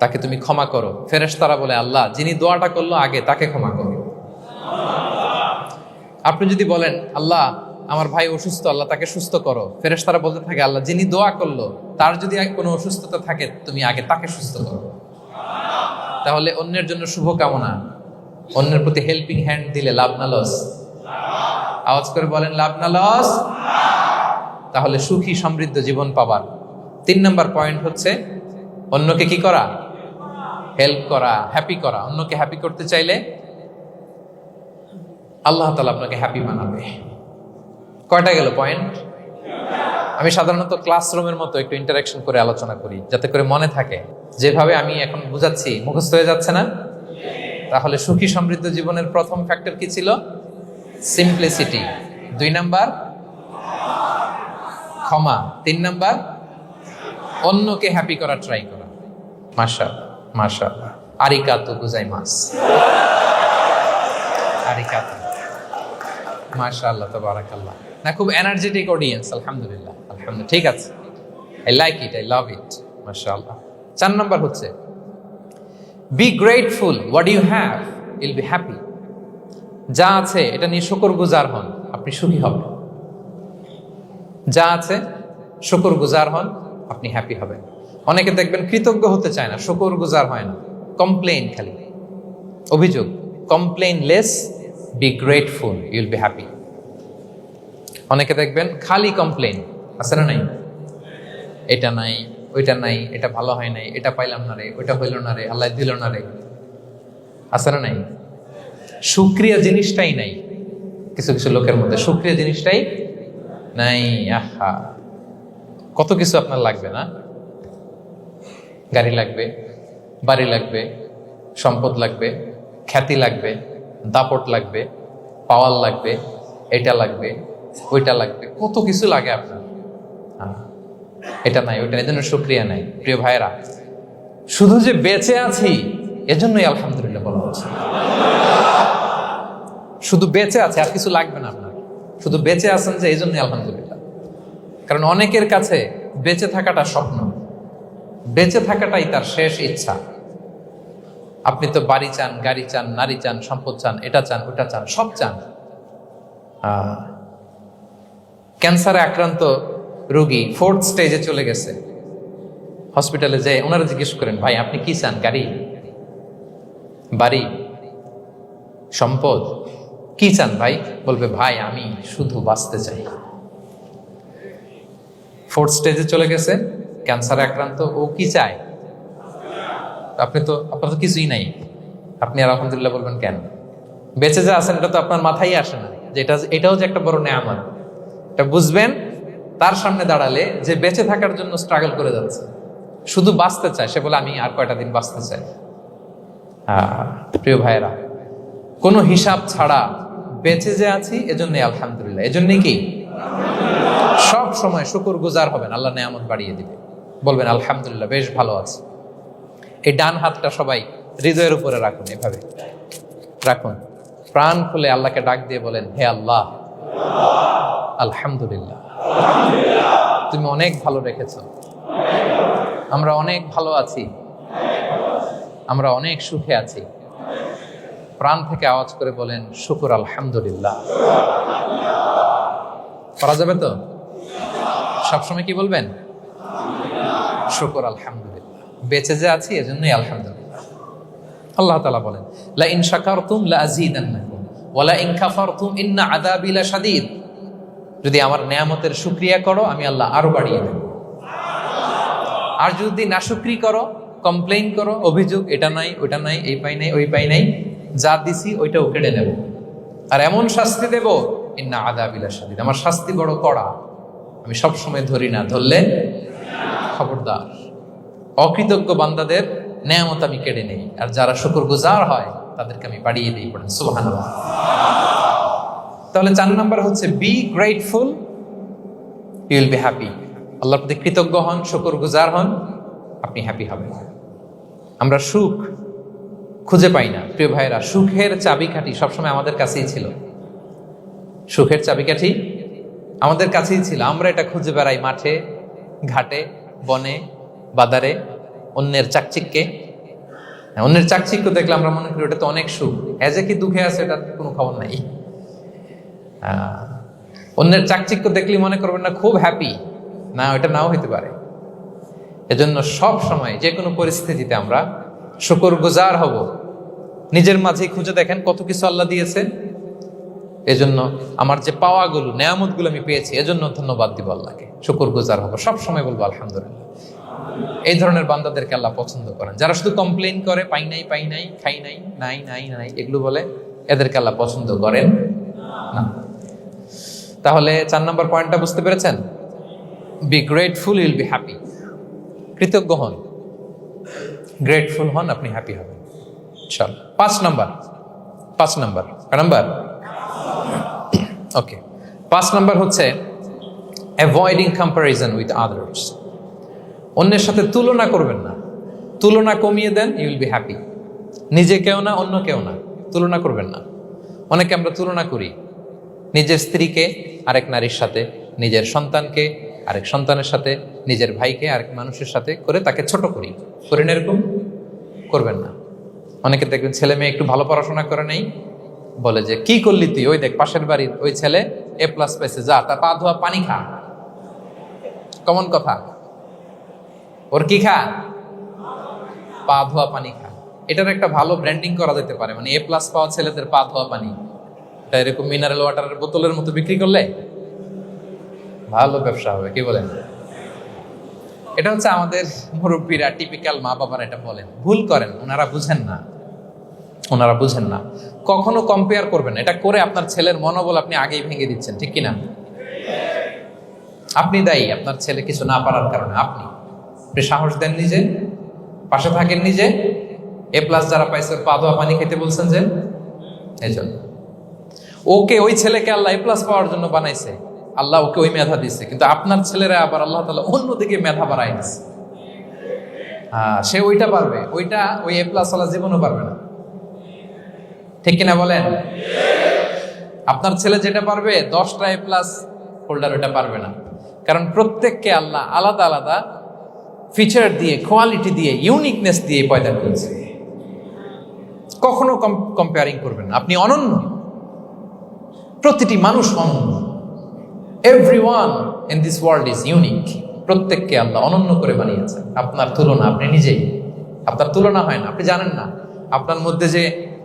তাকে তুমি ক্ষমা করো, ফেরেশতারা বলে, আল্লাহ যিনি দোয়াটা করলো আগে তাকে ক্ষমা করো। আপনি যদি বলেন, আল্লাহ আমার ভাই অসুস্থ, আল্লাহ তাকে সুস্থ করো, ফেরেশতারা বলতে থাকে, আল্লাহ যিনি দোয়া করলো তার যদি কোনো অসুস্থতা থাকে তুমি আগে তাকে সুস্থ করো। তাহলে অন্যের জন্য শুভকামনা, অন্যের প্রতি হেল্পিং হ্যান্ড দিলে লাভ না লস? আওয়াজ করে বলেন, লাভ না লস? তাহলে সুখী সমৃদ্ধ জীবন পাবার 3 নম্বর পয়েন্ট হচ্ছে অন্যকে কি করা? হেল্প করা, হ্যাপি করা। অন্যকে হ্যাপি করতে চাইলে আল্লাহ তাআলা আপনাকে হ্যাপি বানাবে। কয়টা গেল পয়েন্ট? আমি সাধারণত ক্লাসরুমের মতো একটু ইন্টারাকশন করে আলোচনা করি যাতে করে মনে থাকে। যেভাবে আমি এখন বুঝাচ্ছি মুখস্থ হয়ে যাচ্ছে না? তাহলে সুখী সমৃদ্ধ জীবনের প্রথম ফ্যাক্টর কি ছিল? সিম্পলিসিটি। 2 নাম্বার ক্ষমা। 3 নাম্বার অন্যকে হ্যাপি করা ট্রাই করা। মাশাআল্লাহ, মাশাআল্লাহ। আরিকাতু গোজাইমাস। আরিকাতু। মাশাআল্লাহ, তাবারাকাল্লাহ। না, খুব এনার্জেটিক অডিয়েন্স। আলহামদুলিল্লাহ, আলহামদুলিল্লাহ। ঠিক আছে, I like it, I love it. মাশাআল্লাহ। 4 নাম্বার হচ্ছে be grateful what you have, you'll be happy. যা আছে এটা নিয়ে শুকরগুজার হন, আপনি সুখী হবেন। যা আছে শুকরগুজার হন, আপনি হ্যাপি হবেন। অনেকে দেখবেন কৃতজ্ঞ হতে চায় না, শুকরগুজার হয় না, কমপ্লেইন, খালি অভিযোগ। Complain less, be grateful, Yule be happy. অনেকে দেখবেন খালি কমপ্লেইন, আছে না নাই? এটা নাই, ওইটা নাই, এটা ভালো হয় নাই, এটা পাইলাম না রে, ওইটা হইল না রে, আল্লাহ দিল না রে, আছে না নাই? শুকরিয়া জিনিসটাই নাই কিছু কিছু লোকের মধ্যে, শুকরিয়া জিনিসটাই নাই। আহা, কত কিছু আপনার লাগবে না? গাড়ি লাগবে, বাড়ি লাগবে, সম্পদ লাগবে, খ্যাতি লাগবে, দাপট লাগবে, পাওয়ার লাগবে, এটা লাগবে, ওইটা লাগবে, কত কিছু লাগে আপনার। এটা নাই, ওইটা এজন্য শুকরিয়া নাই। প্রিয় ভাইয়েরা, শুধু যে বেঁচে আছি এজন্যই আলহামদুলিল্লাহ বলা হচ্ছে। শুধু বেঁচে আছে, আর কিছু লাগবে না আপনার। শুধু বেঁচে আছেন যে এই জন্যই আলহামদুলিল্লাহ। কারণ অনেকের কাছে বেঁচে থাকাটা স্বপ্ন, বেঁচে থাকাটাই তার শেষ ইচ্ছা। আপনি তো বাড়ি চান, গাড়ি চান, নারী চান, সম্পদ চান, এটা চান, ওটা চান, সব চান। ক্যান্সারে আক্রান্ত রোগী 4th স্টেজে চলে গেছে, হসপিটালে যেয়ে ওনারা জিজ্ঞেস করেন, ভাই আপনি কি চান? গাড়ি, বাড়ি, সম্পদ, কি চান ভাই? বলবে, ভাই আমি শুধু বাঁচতে চাই। 4th স্টেজে চলে গেছে, ক্যান্সারে আক্রান্ত, ও কি চায়? আপনার তো কিছুই নাই, আপনি আর আলহামদুলিল্লাহ বলবেন কেন? বেঁচে যে আছেন এটা তো আপনার মাথায় আসে না, যে এটাও যে একটা বড় নেয়ামত। এটা বুঝবেন তার সামনে দাঁড়ালে, যে বেঁচে থাকার জন্য স্ট্রাগল করে যাচ্ছে, শুধু বাঁচতে চায়, সে বলে আমি আর কয়টা দিন বাঁচতে চাই। প্রিয় ভাইয়েরা, কোনো হিসাব ছাড়া বেঁচে যে আছি এজন্যই আলহামদুলিল্লাহ। এজন্যই কি সব সময় শুকর গুজার হবেন, আল্লাহ নেয়ামত বাড়িয়ে দিবে, বলবেন আলহামদুলিল্লাহ বেশ ভালো আছে। এই ডান হাতটা সবাই হৃদয়ের উপরে রাখুন, এভাবে রাখুন, প্রাণ খুলে আল্লাহকে ডাক দিয়ে বলেন, হে আল্লাহ, আলহামদুলিল্লাহ, তুমি অনেক ভালো রেখেছো, আমরা অনেক ভালো আছি, আমরা অনেক সুখে আছি। প্রাণ থেকে আওয়াজ করে বলেন, শুকর আলহামদুলিল্লাহ। করা যাবে তো? সবসময় কি বলবেন? শুকর আলহামদুলিল্লাহ, বেঁচে যে আছি এজন্যই আলহামদুলিল্লাহ। আল্লাহ তাআলা বলেন, লা ইন শাকারতুম লা আযীদান্নাকুম ওয়া লা ইন কাফারতুম ইন্না আযাবি লাশাদীদ। যদি আমার নেয়ামতের শুকরিয়া করো আমি আল্লাহ আরো বাড়িয়ে দেব, আর যদি নাশুকরি করো, কমপ্লেইন করো, অভিযোগ, এটা নাই ওটা নাই, এই পাই নাই ওই পাই নাই, যা দিছি ওইটাও কেড়ে নেব, আর এমন শাস্তি দেব, ইন্না আযাবি লাশাদীদ, আমার শাস্তি বড় কড়া, আমি সব সময় ধরি না, ধরলে খবরদার। অকৃতজ্ঞ বান্দাদের নেয়ামত আমি কেড়ে নেই, আর যারা শুকরগুজার হয় তাদেরকে আমি বাড়িয়ে দিই। পড়েন সুবহানাল্লাহ। তাহলে 4 নাম্বার হচ্ছে be grateful, you will be happy. আল্লাহর প্রতি কৃতজ্ঞ হন, শুকরগুজার হন, আপনি হ্যাপি হবেন। আমরা সুখ খুঁজে পাই না প্রিয় ভাইরা, সুখের চাবিকাঠি সবসময় আমাদের কাছেই ছিল। সুখের চাবিকাঠি আমাদের কাছেই ছিল, আমরা এটা খুঁজে বেড়াই মাঠে, ঘাটে, বনে, বাজারে, অন্যের চাকচিক্যে। অন্যের চাকচিক্য দেখলে আমরা মনে করি ওটা তো অনেক সুখ, এজে কি দুঃখে আছে এটার কোনো খবর নাই। অন্যের চাকচিক্য দেখলে মনে করবেন না খুব হ্যাপি, না, ওটা নাও হইতে পারে। এজন্য সব সময় যে কোনো পরিস্থিতিতে আমরা শুকরগুজার হব। নিজের মাঝেই খুঁজে দেখেন কত কিছু আল্লাহ দিয়েছে, এজন্য আমার যে পাওয়াগুলো, নেয়ামতগুলো আমি পেয়েছি, এজন্য ধন্যবাদ দিব আল্লাহকে, শুকরগুজার হব, সব সময় বলবো আলহামদুলিল্লাহ। এই ধরনের বান্দাদেরকে আল্লাহ পছন্দ করেন। যারা শুধু কমপ্লেইন করে, পাই নাই, খাই নাই, নাই নাই নাই, এগুলো বলে, এদেরকে আল্লাহ পছন্দ করেন না। তাহলে 4 নম্বর পয়েন্টটা বুঝতে পেরেছেন? Be grateful, Yule be happy. কৃতজ্ঞ হন, গ্রেটফুল হন, আপনি হ্যাপি হবেন। চল 5 নাম্বার ওকে, 5 নাম্বার হচ্ছে অ্যাভয়েডিং কম্প্যারিজন উইথ আদার্স। অন্যের সাথে তুলনা করবেন না, তুলনা কমিয়ে দেন, ইউ উইল বি হ্যাপি। নিজে কেউ না, অন্য কেউ না, তুলনা করবেন না। অনেকে আমরা তুলনা করি, নিজের স্ত্রীকে আরেক নারীর সাথে, নিজের সন্তানকে আরেক সন্তানের সাথে, নিজের ভাইকে আরেক মানুষের সাথে করে তাকে ছোট করি না, এরকম করবেন না। অনেকে দেখবেন ছেলে মেয়ে একটু ভালো পড়াশোনা করে নেই, বলে যে কি করলি তুই, ওই দেখ পাশের বাড়ির ওই ছেলে A+ পেয়েছে, যা তার পা ধোয়া পানি খা। কমন কথা, ওর কি খা? পা ধোয়া পানি খা। এটার একটা ভালো ব্র্যান্ডিং করা যেতে পারে, মানে A+ পাওয়া ছেলেদের পা ধোয়া পানি, এটা এরকম মিনারেল ওয়াটারের বোতলের মতো বিক্রি করলে ভালো ব্যবসা হবে, কি বলেন? এটা হচ্ছে আমাদের মুরব্বীরা, টিপিক্যাল মা বাবারা এটা বলেন, ভুল করেন, ওনারা বুঝেন না। কখনো কম্পেয়ার করবেন না, এটা করে আপনার ছেলের মনোবল আপনি আগেই ভেঙে দিচ্ছেন, ঠিক কিনা? আপনি দায়ী আপনার ছেলে কিছু না পারার কারণে। আপনি সাহস দেন নিজে, পাশে থাকেন নিজে। A+ যারা পাইছে পা ধোয়া পানি খেতে বলছেন যে, এই জন্য ওকে, ওই ছেলেকে আল্লাহ A+ পাওয়ার জন্য বানাইছে, আল্লাহ ওকে ওই মেধা দিচ্ছে, কিন্তু আপনার ছেলেরা আবার আল্লাহ তাআলা অন্যদিকে মেধা বাড়াই দিচ্ছে। সে ওইটা পারবে, ওইটা ওই A+ ওয়ালা জীবনও পারবে না, ঠিক কিনা বলেন? আপনার ছেলে যেটা পারবে 10টা A+ হোল্ডার ওটা পারবে না, কারণ প্রত্যেককে আল্লাহ আলাদা আলাদা ফিচার দিয়ে, কোয়ালিটি দিয়ে, ইউনিকনেস দিয়ে পয়দা করেছে। কখনো কম্পেয়ারিং করবেন না। আপনি অনন্য, প্রতিটি মানুষ অনন্য। Everyone in this world is unique. প্রত্যেককে আল্লাহ অনন্য করে বানিয়েছেন। আপনার তুলনা আপনি নিজেই, আপনার তুলনা হয় না, আপনি জানেন না আপনার মধ্যে যে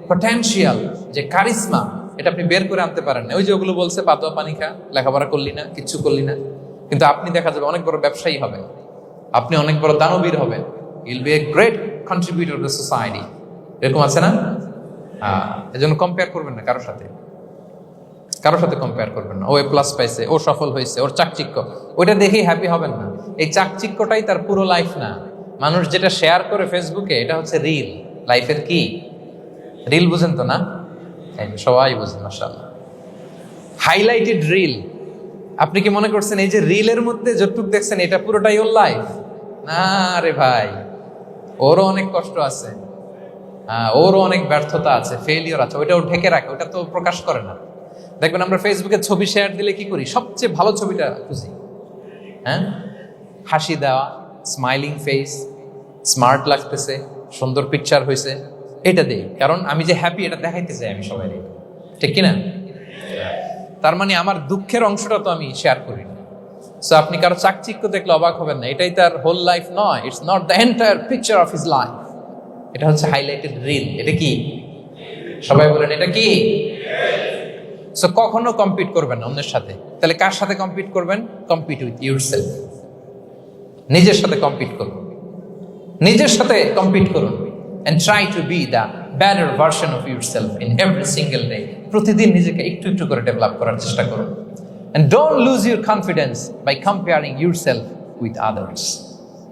পটেনশিয়াল, যে কারিশমা, এটা আপনি বের করে আনতে পারেন না। ওই যে ওগুলো বলছে পাতোয়া পানি খা, লেখাপড়া করলি না, কিচ্ছু করলি না, কিন্তু আপনি দেখা যাবে অনেক বড় ব্যবসায়ী হবেন, আপনি অনেক বড় দানবীর হবেন, you'll B a great contributor two society. এরকম আছে না? এজন্য কম্পেয়ার করবেন না কারোর সাথে, কারোর সাথে কম্পেয়ার করবেন না। ও এ প্লাস পাইছে, ও সফল হয়েছে, ওর চাকচিক্য, ওইটা দেখেই হ্যাপি হবেন না। এই চাকচিক্যটাই তার পুরো লাইফ না। মানুষ যেটা শেয়ার করে ফেসবুকে, এটা হচ্ছে রিল। লাইফের কি রিল? বুঝেন তো না? সবাই বুঝেন মাশাআল্লাহ। Highlighted reel. আপনি কি মনে করছেন এই যে রিলের মধ্যে যতটুকু দেখছেন এটা পুরোটাই ওর লাইফ? না রে ভাই, ওরও অনেক কষ্ট আছে, ওরও অনেক ব্যর্থতা আছে, ফেলিওর আছে, ওইটাও ঢেকে রাখে, ওটা তো প্রকাশ করে না। দেখবেন আমরা ফেসবুকে ছবি শেয়ার দিলে কি করি? সবচেয়ে ভালো ছবিটা খুঁজি, হ্যাঁ, হাসি দেওয়া, স্মাইলিং ফেস, স্মার্ট লাগতেছে, সুন্দর পিকচার হয়েছে, এটা দেই। কারণ আমি যে হ্যাপি এটা দেখাইতে চাই আমি সবাই, ঠিক কিনা? তার মানে আমার দুঃখের অংশটা তো আমি শেয়ার করি না। সো আপনি কারো চাকচিক্য দেখলে অবাক হবেন না, এটাই তার হোল লাইফ নয়। It's not the entire picture of his life. এটা হচ্ছে হাইলাইটেড রিল। এটা কি? সবাই বলেন এটা কি? সো কখনো কম্পিট করবেন না অন্যের সাথে। তাহলে কার সাথে কম্পিট করবেন? Compete with yourself. নিজের সাথে কম্পিট করুন, নিজের সাথে কম্পিট করুন। and try to be the better version of yourself in every single day. প্রতিদিন নিজেকে একটু একটু করে ডেভেলপ করার চেষ্টা করুন। and don't lose your confidence by comparing yourself with others.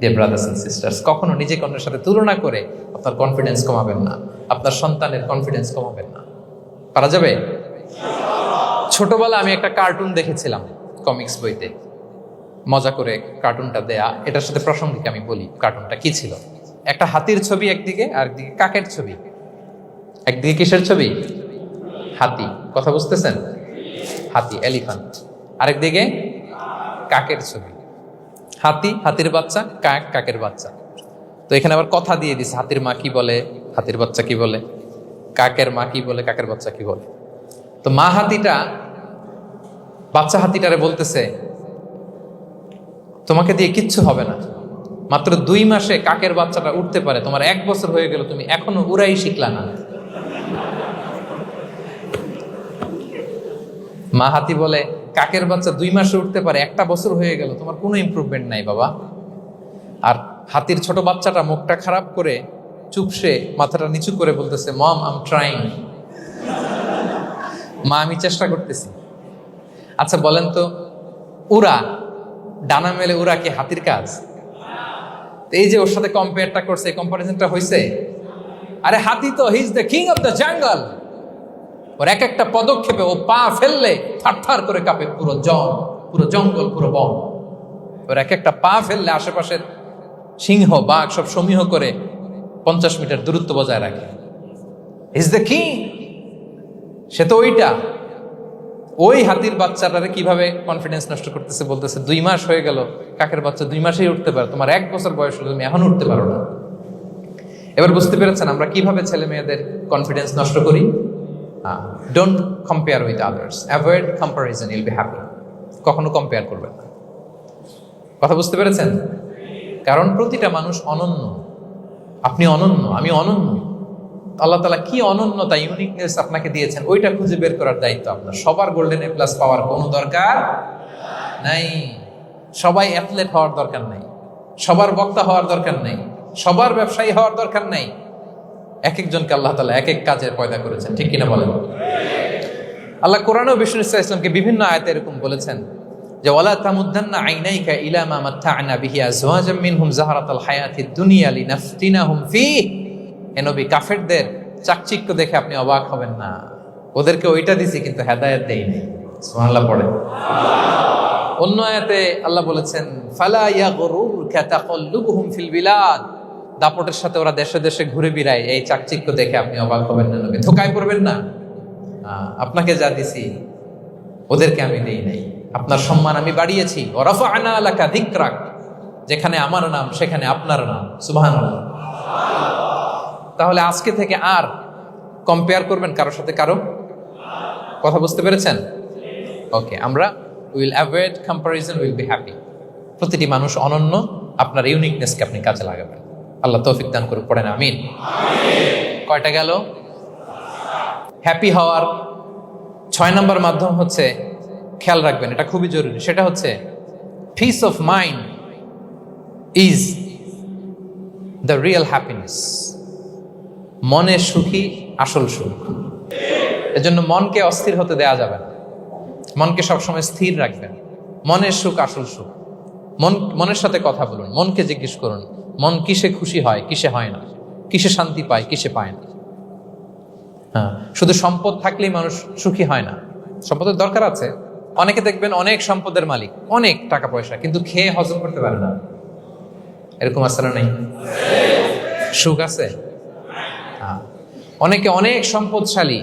Dear brothers and sisters, কখনো নিজেকে অন্যের সাথে তুলনা করে আপনার কনফিডেন্স কমাবেন না, আপনার সন্তানের কনফিডেন্স কমাবেন না। পারা যাবে? ছোটবেলা আমি একটা কার্টুন দেখেছিলাম কমিক্স বইতে, মজা করে কার্টুনটা দেয়া। এটার সাথে প্রাসঙ্গিক আমি বলি কার্টুনটা কি ছিল। একটা হাতির ছবি একদিকে, আর একদিকে কাকের ছবি। একদিকে কিসের ছবি? হাতি। কথা বুঝতেছেন? হাতি, এলিফ্যান্ট। আরেকদিকে কাকের ছবি। হাতি, হাতির বাচ্চা, কাক, কাকের বাচ্চা। তো এখানে আবার কথা দিয়ে দিছে, হাতির মা কি বলে, হাতির বাচ্চা কি বলে, কাকের মা কি বলে, কাকের বাচ্চা কি বলে। তো মা হাতিটা বাচ্চা হাতিটারে বলতেছে, তোমাকে দিয়ে কিচ্ছু হবে না, মাত্র 2 মাসে কাকের বাচ্চাটা উঠতে পারে, তোমার 1 বছর হয়ে গেল, তুমি এখনো উড়াই শিখলা না। মা হাতি বলে, কাকের বাচ্চা 2 মাসে উঠতে পারে, 1 বছর হয়ে গেল, তোমার কোনো ইমপ্রুভমেন্ট নাই বাবা। আর হাতির ছোট বাচ্চাটা মুখটা খারাপ করে চুপসে মাথাটা নিচু করে বলতেছে, মম আই এম ট্রাইং। মা, আমি চেষ্টা করতেছি। আচ্ছা বলেন তো, উড়া, ডানা মেলে উড়া কি হাতির কাজ? এই যে ওর সাথে কম্পেয়ারটা করছে, কম্পারিজনটা হয়েছে। আরে হাতি তো he is the king of the jungle. ওর এক একটা পদক্ষেপে ও পা ফেললে থারথার করে কাঁপে পুরো জঙ্গল, পুরো বন। ওর এক একটা পা ফেললে আশেপাশের সিংহ, বাঘ সব সমীহ করে 50 মিটার দূরত্ব বজায় রাখে। Is the king. সে তো ওইটা। ওই হাতির বাচ্চাটারে কিভাবে কনফিডেন্স নষ্ট করতেছে, বলতেছে 2 মাস হয়ে গেল, কাকের বাচ্চা 2 মাসেই উঠতে পারে, তোমার 1 বছর বয়স হলো, তুমি এখন উঠতে পারো না। এবার বুঝতে পেরেছেন আমরা কিভাবে ছেলে মেয়েদের কনফিডেন্স নষ্ট করি? Don't compare with others, avoid comparison, Yule be happy. কখনো কম্পেয়ার করবেন না। কথা বুঝতে পেরেছেন? কারণ প্রতিটা মানুষ অনন্য। আপনি অনন্য, আমি অনন্য। আল্লাহ তাআলা কি অনন্যতা, ইউনিকনেস আপনাকে দিয়েছেন, ওইটা খুঁজে বের করার দায়িত্ব আপনার। সবার গোল্ডেন এ প্লাস পাওয়ার কোনো দরকার নাই, সবাই অ্যাথলেট হওয়ার দরকার নাই, সবার বক্তা হওয়ার দরকার নেই, সবার ব্যবসায়ী হওয়ার দরকার নেই। এক একজনকে আল্লাহ তাআলা এক এক কাজে পয়দা করেছেন, ঠিক কিনা বলেন? আল্লাহ কোরআনেও বিষ্ণু ইসলামকে বিভিন্ন আয়াতে এরকম বলেছেন যে, ওয়ালা তামুদ্দান্না আইনাইকা ইলা মা মাত্তা'না বিহি আজওয়াজাম মিনহুম যাহরাতাল হায়াতিদ দুনিয়া লিনাফতিনাহুম ফীহ। হে নবী, কাফেরদের চাকচিক্য দেখে আপনি অবাক হবেন না, ওদেরকে ওইটা দিছি কিন্তু হেদায়েত দেইনি। সুবহানাল্লাহ পড়ে। অন্য আয়াতে আল্লাহ বলেছেন, ফালা ইয়াগরুরকা তাকাল্লুবুহুম ফিল বিলাদ। দাপটের সাথে ওরা দেশে দেশে ঘুরে বেড়ায়, এই চাকচিক্য দেখে আপনি অবাক হবেন না নবী, ধোঁকায় পড়বেন না। আপনাকে যা দিছি ওদেরকে আমি দেই নাই। আপনার সম্মান আমি বাড়িয়েছি। ওয়া রাফা'না লাকা যিকরাক, যেখানে আমার নাম সেখানে আপনার নাম। সুবহানাল্লাহ। তাহলে আজকে থেকে আর কম্পেয়ার করবেন কারোর সাথে কারো? কথা বুঝতে পেরেছেন? ওকে, আমরা will avoid comparison, will be happy. প্রতিটি মানুষ অনন্য, আপনার ইউনিকনেসকে আপনি কাজে লাগাবেন। আল্লাহ তৌফিক দান করুক, পড়েন আমিন। কয়টা গেল? হ্যাপি হওয়ার 6 নম্বর মাধ্যম হচ্ছে, খেয়াল রাখবেন এটা খুবই জরুরি, সেটা হচ্ছে piece of mind is the real happiness. মনের সুখী আসল সুখ। এজন্য মনকে অস্থির হতে দেয়া যাবে না, মনকে সবসময় স্থির রাখবেন। মনের সুখ আসল সুখ। মনের সাথে কথা বলুন, মনকে জিজ্ঞেস করুন মন কিসে খুশি হয়, কিসে হয় না, কিসে শান্তি পায়, কিসে পায় না। হ্যাঁ, শুধু সম্পদ থাকলেই মানুষ সুখী হয় না, সম্পদের দরকার আছে। অনেকে দেখবেন অনেক সম্পদের মালিক, অনেক টাকা পয়সা, কিন্তু খেয়ে হজম করতে পারে না। এরকম আছে না? নেই? সুখ আছে? অনেকে অনেক সম্পদশালী,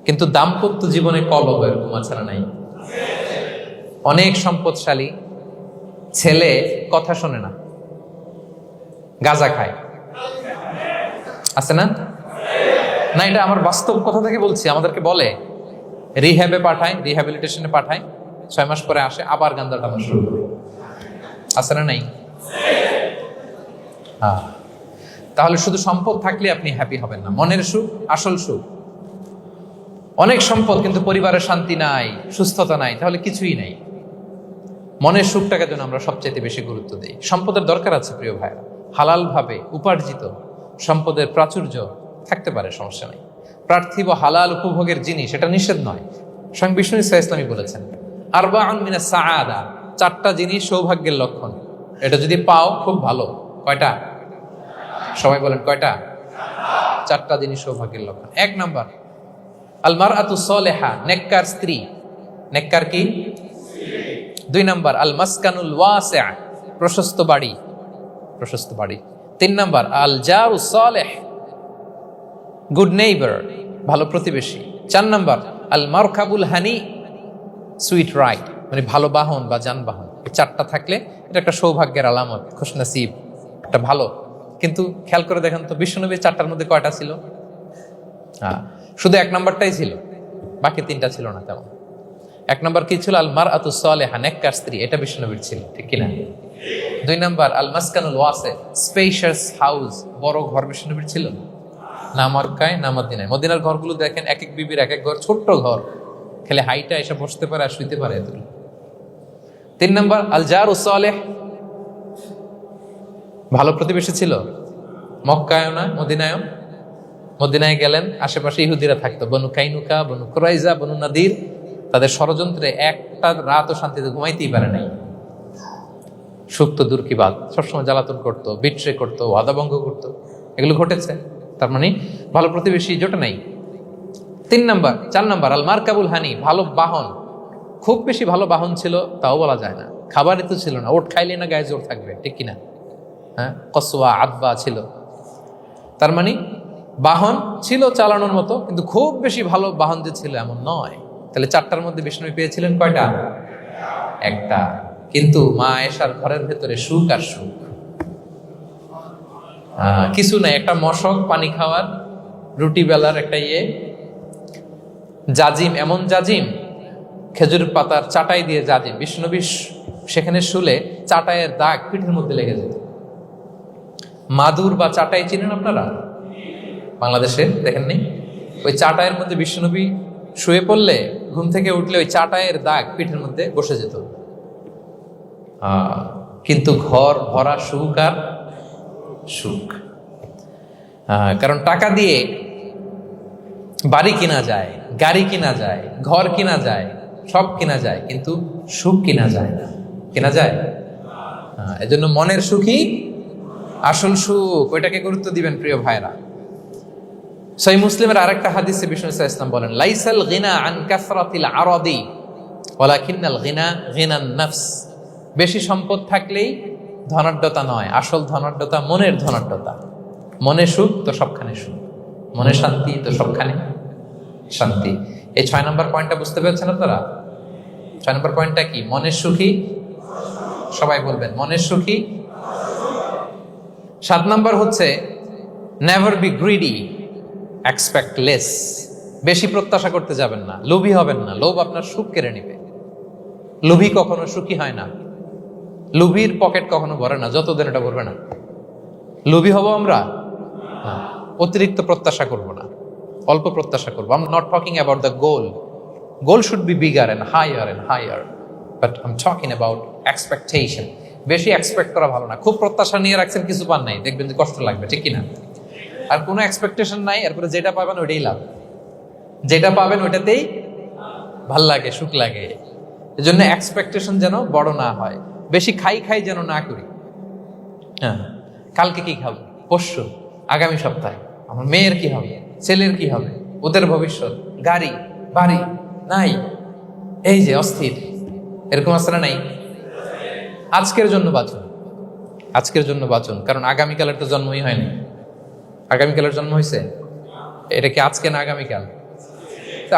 কিন্তু দাম্পত্য জীবনে কলহ, এরকম আছে না? নাই? অনেক সম্পদশালী ছেলে কথা শোনে না, গাঁজা খায়, আছে না? না, এটা আমার বাস্তব কথা থেকে বলছি। আমাদেরকে বলে রিহ্যাবে পাঠায়, রিহ্যাবিলিটেশনে পাঠায়, 6 মাস পরে আসে আবার গাঁজা টানা শুরু করে। আছে না? নাই? তাহলে শুধু সম্পদ থাকলে আপনি হ্যাপি হবেন না। মনের সুখ আসল সুখ। অনেক সম্পদ কিন্তু পরিবারের শান্তি নাই, সুস্থতা নাই, তাহলে কিছুই নাই। মনের সুখটাকে যেন আমরা সবচাইতে বেশি গুরুত্ব দিই। সম্পদের দরকার আছে প্রিয় ভাইরা, হালাল ভাবে উপার্জিত সম্পদের প্রাচুর্য থাকতে পারে, সমস্যা নেই। পার্থিব হালাল উপভোগের জিনিস, এটা নিষেধ নয়। স্বয়ং বিষ্ণু ইসলামী বলেছেন আরবাউন মিনাস সাআদা, 4টা জিনিস সৌভাগ্যের লক্ষণ। এটা যদি পাও খুব ভালো। কয়টা? সবাই বলেন কয়টা? 4টা জিনিস সৌভাগ্যের লক্ষণ। 1 নাম্বার আল মারআতু সালেহা, নেককার স্ত্রী। নেককার কি? 2 নাম্বার আল মাসকানুল ওয়াসিআ, প্রশস্ত বাড়ি, প্রশস্ত বাড়ি। 3 নাম্বার আল জারু সালেহ, গুড নেইবার, ভালো প্রতিবেশী। 4 নাম্বার আল মারকাবুল হানি, সুইট রাইড, মানে ভালো বাহন বা যানবাহন। এই 4টা থাকলে এটা একটা সৌভাগ্যের আলামত, খুশনসিব, একটা ভালো। কিন্তু খেয়াল করে দেখেন তো, বিশ্বনবীর 4টার মধ্যে কয়টা ছিল? শুধু 1 নাম্বারটাই ছিল, বাকি 3টা ছিল না তেমন। 1 নাম্বার কি ছিল? আল মারআতু সালেহা, নেককার স্ত্রী, এটা বিশ্বনবীর ছিল, ঠিক কিনা? 2 নাম্বার আল মাসকানুল ওয়াসি, স্পেশাস হাউস, বড় ঘর, বিশ্বনবীর ছিল না? মক্কায় না মদিনায়? মদিনার ঘরগুলো দেখেন, এক এক বিবির এক এক ঘর, ছোট্ট ঘর, খেলে হাইটা এসে বসতে পারে আর শুইতে পারে এতগুলো। 3 নাম্বার আল জারু সালেহ, ভালো প্রতিবেশী ছিল। মক্কায়ও না মদিনায়ও? মদিনায় গেলেন, আশেপাশে ইহুদিরা থাকতো, বনু কাইনুকা, বনু কুরাইজা, বনু নাদির। তাদের ষড়যন্ত্রে একটা রাতও শান্তিতে ঘুমাইতেই পারে নাই। সুখ তো দূর কি বাদ, সবসময় জ্বালাতন করতো, বিট্রে করতো, ওয়াদাভঙ্গ করতো, এগুলো ঘটেছে। তার মানে ভালো প্রতিবেশী জোটে নাই। 4 নাম্বার আল মারকাবুল হানি, ভালো বাহন। খুব বেশি ভালো বাহন ছিল তাও বলা যায় না, খাবারই তো ছিল না, ওট খাইলে না গায়ে জোর থাকবে, ঠিক কিনা? হ্যাঁ, কসওয়া আদবা ছিল। তার মানে বাহন ছিল চালানোর মতো, কিন্তু খুব বেশি ভালো বাহন যে ছিল এমন নয়। তাহলে 4টার মধ্যে বিষ্ণু পেয়েছিলেন কয়টা? 1টা। কিন্তু মা আয়েশার ঘরের ভেতরে সুখ আর সুখ, কিছু নাই। একটা মশক, পানি খাওয়ার, রুটি বেলার একটা জাজিম, এমন জাজিম, খেজুর পাতার চাটাই দিয়ে জাজিম। বিষ্ণুবী সেখানে শুলে চাটাইয়ের দাগ পিঠের মধ্যে লেগে যেত। মাদুর বা চাটাই চিনেন আপনারা? বাংলাদেশে দেখেননি? ওই চাটাইয়ের মধ্যে বিষ্ণুনবী শুয়ে পড়লে, ঘুম থেকে উঠলে ওই চাটাইয়ের দাগ পিঠের মধ্যে বসে যেত। কিন্তু ঘর ভরা সুখ আর সুখ। কারণ টাকা দিয়ে বাড়ি কিনা যায়, গাড়ি কিনা যায়, ঘর কিনা যায়, সব কিনা যায়, কিন্তু সুখ কিনা যায় না। কিনা যায়? এজন্য মনের সুখই আসল সুখ, ওইটাকে গুরুত্ব দিবেন প্রিয় ভাইরা। সহিহ মুসলিমের আরেকটা হাদিসে বিষ্ণু ইসলাম বলেন, লাইসাল গিনা আন কাসরাতিল আরাদি ওয়ালাকিন্নাল গিনা গিনান নফস। বেশি সম্পদ থাকলেই ধনাঢ্যতা নয়, আসল ধনাঢ্যতা মনের ধনাঢ্যতা। মনে সুখ তো সবখানে সুখ, মনে শান্তি তো সবখানে শান্তি। এই 6 নম্বর পয়েন্টটা বুঝতে পেরেছেন আপনারা? 6 নম্বর পয়েন্টটা কি? মনের সুখী। সবাই বলবেন মনের সুখী। 7 নম্বর হচ্ছে never be greedy, expect less. বেশি প্রত্যাশা করতে যাবেন না, লোভী হবেন না। লোভ আপনার সুখ কেড়ে নিবে। লোভী কখনো সুখী হয় না। লোভীর পকেট কখনো ভরে না যতদিন এটা ভরবে না। লোভী হব আমরা না, অতিরিক্ত প্রত্যাশা করব না, অল্প প্রত্যাশা করবো। I am not talking about the goal. Goal should be bigger and higher, but I am talking about expectation. বেশি এক্সপেক্ট করা ভালো না। খুব প্রত্যাশা নিয়ে রাখছেন, কিছু পান নাই, দেখবেন যে কষ্ট লাগবে, ঠিক কিনা? আর কোনো এক্সপেকটেশন নাই, এরপরে যেটা পাবেন ওইটাই লাভ। যেটা পাবেন ওইটাতেই ভাল লাগে, সুখ লাগে। এজন্য এক্সপেকটেশন যেন বড় না হয়। বেশি খাই যেন না করি। হ্যাঁ, কালকে কি খাবো, পরশু, আগামী সপ্তাহে আমার মেয়ের কি হবে, ছেলের কি হবে, ওদের ভবিষ্যৎ, গাড়ি বাড়ি নাই, এই যে অস্থির, এরকম আসলে নাই। আজকের জন্য বাঁচুন, আজকের জন্য বাঁচুন, কারণ আগামীকালের তো জন্মই হয়নি। আগামীকালের জন্ম হয়েছে, এটা কি আজকে না আগামীকাল? তো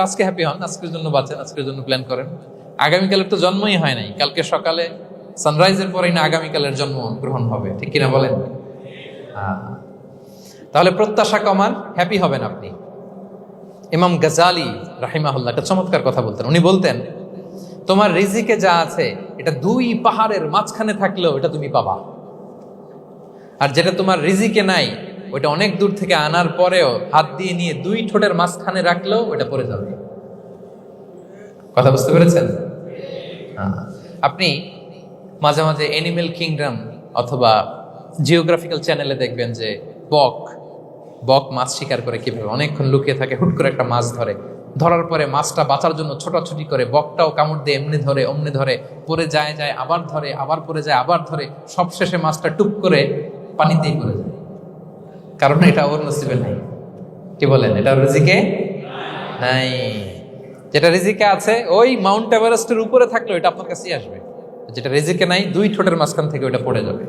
আজকে হ্যাপি হন, আজকের জন্য বাঁচেন, আজকের জন্য প্ল্যান করেন। আগামীকালের তো জন্মই হয় নাই। কালকে সকালে সানরাইজের পরেই না আগামীকালের জন্ম গ্রহণ হবে, ঠিক কিনা বলেন? তাহলে প্রত্যাশা কমান, হ্যাপি হবেন আপনি। ইমাম গাজালি রাহিমাহুল্লাহ একটা চমৎকার কথা বলতেন। উনি বলতেন, তোমার রিজিকে যা আছে এটা 2 পাহাড়ের মাঝখানে থাকলেও এটা তুমি পাবা, আর যেটা তোমার রিজিকে নাই ওইটা অনেক দূর থেকে আনার পরেও হাত দিয়ে নিয়ে 2 ঠোঁটের মাঝখানে রাখলেও ওইটা পড়ে যাবে। কথা বুঝতে পেরেছেন? আপনি মাঝে মাঝে অ্যানিমেল কিংডম অথবা জিওগ্রাফিক্যাল চ্যানেলে দেখবেন যে বক মাছ শিকার করে কিভাবে অনেকক্ষণ লুকিয়ে থাকে, হুট করে একটা মাছ ধরে, ধরার পরে মাছটা বাঁচার জন্য ছোটাছুটি করে, বকটাও কামড় দিয়ে এমনি ধরে অমনি ধরে, পরে যায় আবার ধরে, আবার পরে যায় আবার ধরে, সবশেষে মাছটা টুপ করে পানিতেই পড়ে যায়। কারণ এটা ওর নসিবে নাই। কি বলেন? এটা রিজিকে নাই। যেটা রিজিকে আছে ওই মাউন্ট এভারেস্টের উপরে থাকলে এটা আপনার কাছেই আসবে। যেটা রিজিকে নাই 2 ঠোঁটের মাঝখান থেকে ওটা পড়ে যাবে।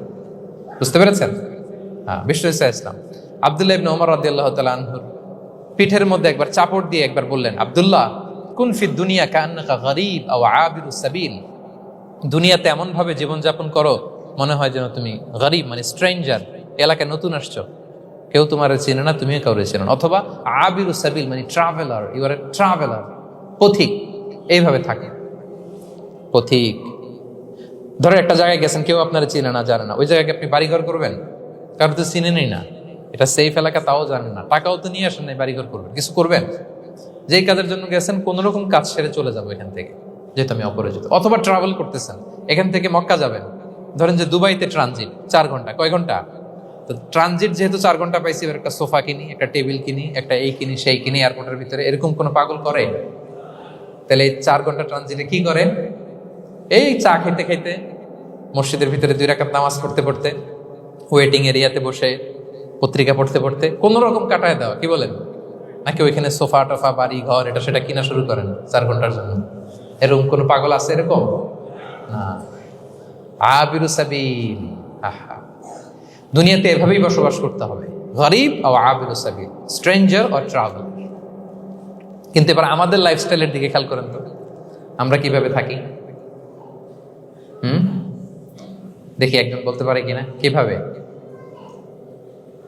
বুঝতে পেরেছেন? হ্যাঁ, বিষ্ণু ইসলাম আব্দুল্লাহ ইবনে ওমর রাদিয়াল্লাহু তাআলা আনহুর পিঠের মধ্যে একবার চাপড় দিয়ে একবার বললেন, আব্দুল্লাহ, কুন ফিদ দুনিয়া কান্নাকা গরীব আও আবিরুস সাবিল। দুনিয়াতে এমন ভাবে জীবনযাপন করো মনে হয় যেন তুমি গরীব, মানে স্ট্রেঞ্জার, এলাকায় নতুন আসছো, কেউ তোমার চেনে না, তুমিও কাউরে চেনো না। অথবা আবিরুস সাবিল মানে traveller, you are a traveller, পথিক। এইভাবে থাকে পথিক। ধরো একটা জায়গায় গেছেন, কেউ আপনারা চিনে না, জানে না, ওই জায়গায় আপনি বাড়িঘর করবেন? কারণ তো চিনেনই না, এটা সেফ এলাকা তাও জানেন না, টাকাও তো নিয়ে আসেন নাই, বাড়িঘর করবেন? কিছু করবেন? যেই কাজের জন্য গেছেন কোন রকম কাজ সেরে চলে যাবো এখান থেকে, যেহেতু আমি অপরিচিত। অথবা ট্রাভেল করতেছেন, এখান থেকে মক্কা যাবেন, ধরেন যে দুবাইতে ট্রানজিট 4 ঘন্টা, কয় ঘন্টা? তো ট্রানজিট যেহেতু 4 ঘন্টা পাইছি, এবার একটা সোফা কিনি, একটা টেবিল কিনি, একটা এই কিনি সেই কিনি এয়ারপোর্টের ভিতরে, এরকম কোনো পাগল করে? তাহলে এই 4 ঘন্টা ট্রানজিটে কি করে? এই চা খেতে খেতে, মসজিদের ভিতরে 2 রাকাত নামাজ পড়তে পড়তে, ওয়েটিং এরিয়াতে বসে পত্রিকা পড়তে পড়তে কোন রকম কাটায় দেওয়া। কি বলেন? নাকি ওইখানে সোফা টোফা, বাড়ি ঘর, এটা সেটা কিনা শুরু করেন 4 ঘন্টার জন্য? এরকম কোন পাগল আছে এরকম? না। আবিরু সাবিল। আহা, দুনিয়াতে এভাবেই বসবাস করতে হবে, গরিব ও আবিরু সাবিল, স্ট্রেঞ্জার অর ট্রাভেল। কিন্তু এবার আমাদের লাইফস্টাইলের দিকে খেয়াল করেন তো, আমরা কিভাবে থাকি? দেখি একজন বলতে পারে কিনা কিভাবে?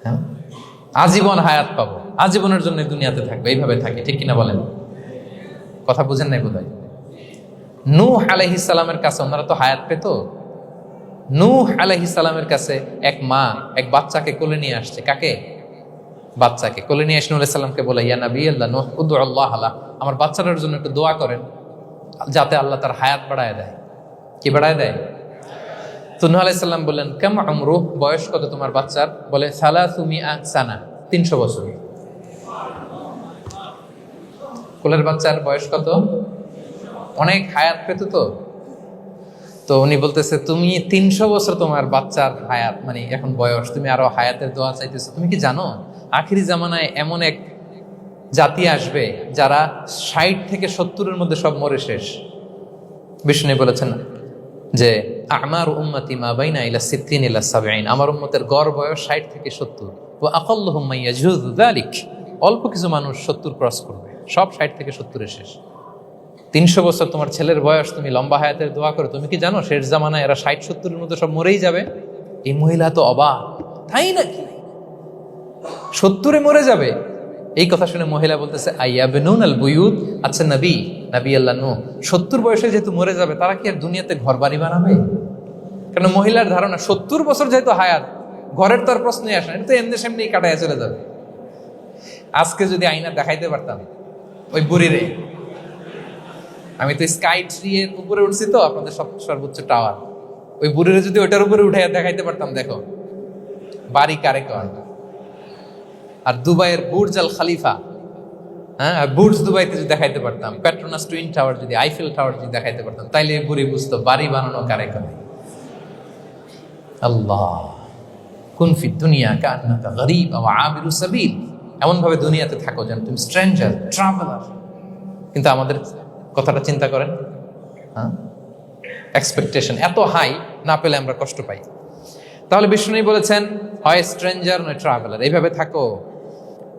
হ্যাঁ, আজীবন হায়াত পাবো, আজীবনের জন্য দুনিয়াতে থাকবে, এইভাবে থাকে, ঠিক কিনা বলেন? কথা বুঝেন নাই বোধহয়। নূহ আলাইহিস সালামের কাছে ওনারা তো হায়াত পেত। নূহ আলাইহিস সালামের কাছে এক মা এক বাচ্চাকে কোলে নিয়ে আসছে। কাকে? বাচ্চাকে কোলে নিয়ে এসে নূহ আলাইহিস সালামকে বলে, ইয়া নবী আল্লাহ নূহ, উদউ আল্লাহ আলা, আমার বাচ্চাটার জন্য একটু দোয়া করেন যাতে আল্লাহ তার হায়াত বাড়ায় দেয়। কি বাড়ায় দেয়? তো নূহ আলাইহিস সালাম বললেন, কাম আমরুহ, বয়স কত তোমার বাচ্চার? বলে 300 সানা, 300 বছর। কোলের বাচ্চার বয়স কত? অনেক হায়াত পেত তো। তো উনি বলতেছে, তুমি 300 বছর তোমার বাচ্চার হায়াত, মানে এখন বয়স, তুমি আরো হায়াতের দোয়া চাইতেছো। তুমি কি জানো আখিরি জামানায় এমন এক জাতি আসবে যারা 60 থেকে 70-এর মধ্যে সব মরে শেষ। বিষ্ণু বলেছেন যে আমার উম্মতি মা বাইনা ইলা 60 ইলা 70, আমার উম্মতের গড় বয়স 60 থেকে 70। ওয়া আকাল্লুহুম মান ইয়াজুযু যালিক, অল্প কিছু মানুষ 70 ক্রস করবে, সব 60 থেকে 70-এ শেষ। 300 বছর তোমার ছেলের বয়স, তুমি লম্বা হায়াতের দোয়া করো। তুমি কি জানো শেষ জামানায় এরা 60-70-এর মধ্যে সব মরেই যাবে? এই মহিলা তো অবাক, তাই নাকি? 70-এ মরে যাবে? এই কথা শুনে মহিলা বলতেছে আইয়াবনুন আল বুয়ুত, আচ্ছা নবী আল্লাহ নূহ 70 বয়সে যেহেতু মরে যাবে, তারা কি আর দুনিয়াতে ঘর বাড়ি বানাবে? কারণ মহিলার ধারণা 70 বছর যেহেতু হায়াত, ঘরের তো আর প্রশ্নই আসে না, এটা তো এমনি সেমনি কাটায় চলে যাবে। আজকে যদি আয়না দেখাইতে পারতাম ওই বুড়িরে, আমি তো স্কাই ট্রি এর উপরে উঠছি, তো আপনাদের সর্বোচ্চ টাওয়ার, ওই বুড়িরে যদি ওইটার উপরে উঠে দেখাইতে পারতাম, দেখো বাড়ি কারে কর। আর দুবাইয়ের বুর্জ আল খালিফা, হ্যাঁ, বুর্জ দুবাইতে যদি দেখাইতে পারতাম, পেট্রোনাস টুইন টাওয়ার যদি, আইফেল টাওয়ার যদি দেখাইতে পারতাম, তাইলে বুড়ি বুঝতো বাড়ি বানানো কারে করে। আল্লাহ কুন ফি দুনিয়া কান্নাকা গরীব আও আবিরু সাবিল, এমন ভাবে দুনিয়াতে থাকো যেন তুমি স্ট্রেঞ্জার, ট্রাভেলার। কিন্তু আমাদের কথাটা চিন্তা করেন, হ্যাঁ, এক্সপেকটেশন এত হাই, না পেলে আমরা কষ্ট পাই। তাহলে বিষ্ণু বলেছেন হয় স্ট্রেঞ্জার নয় ট্রাভেলার, এইভাবে থাকো।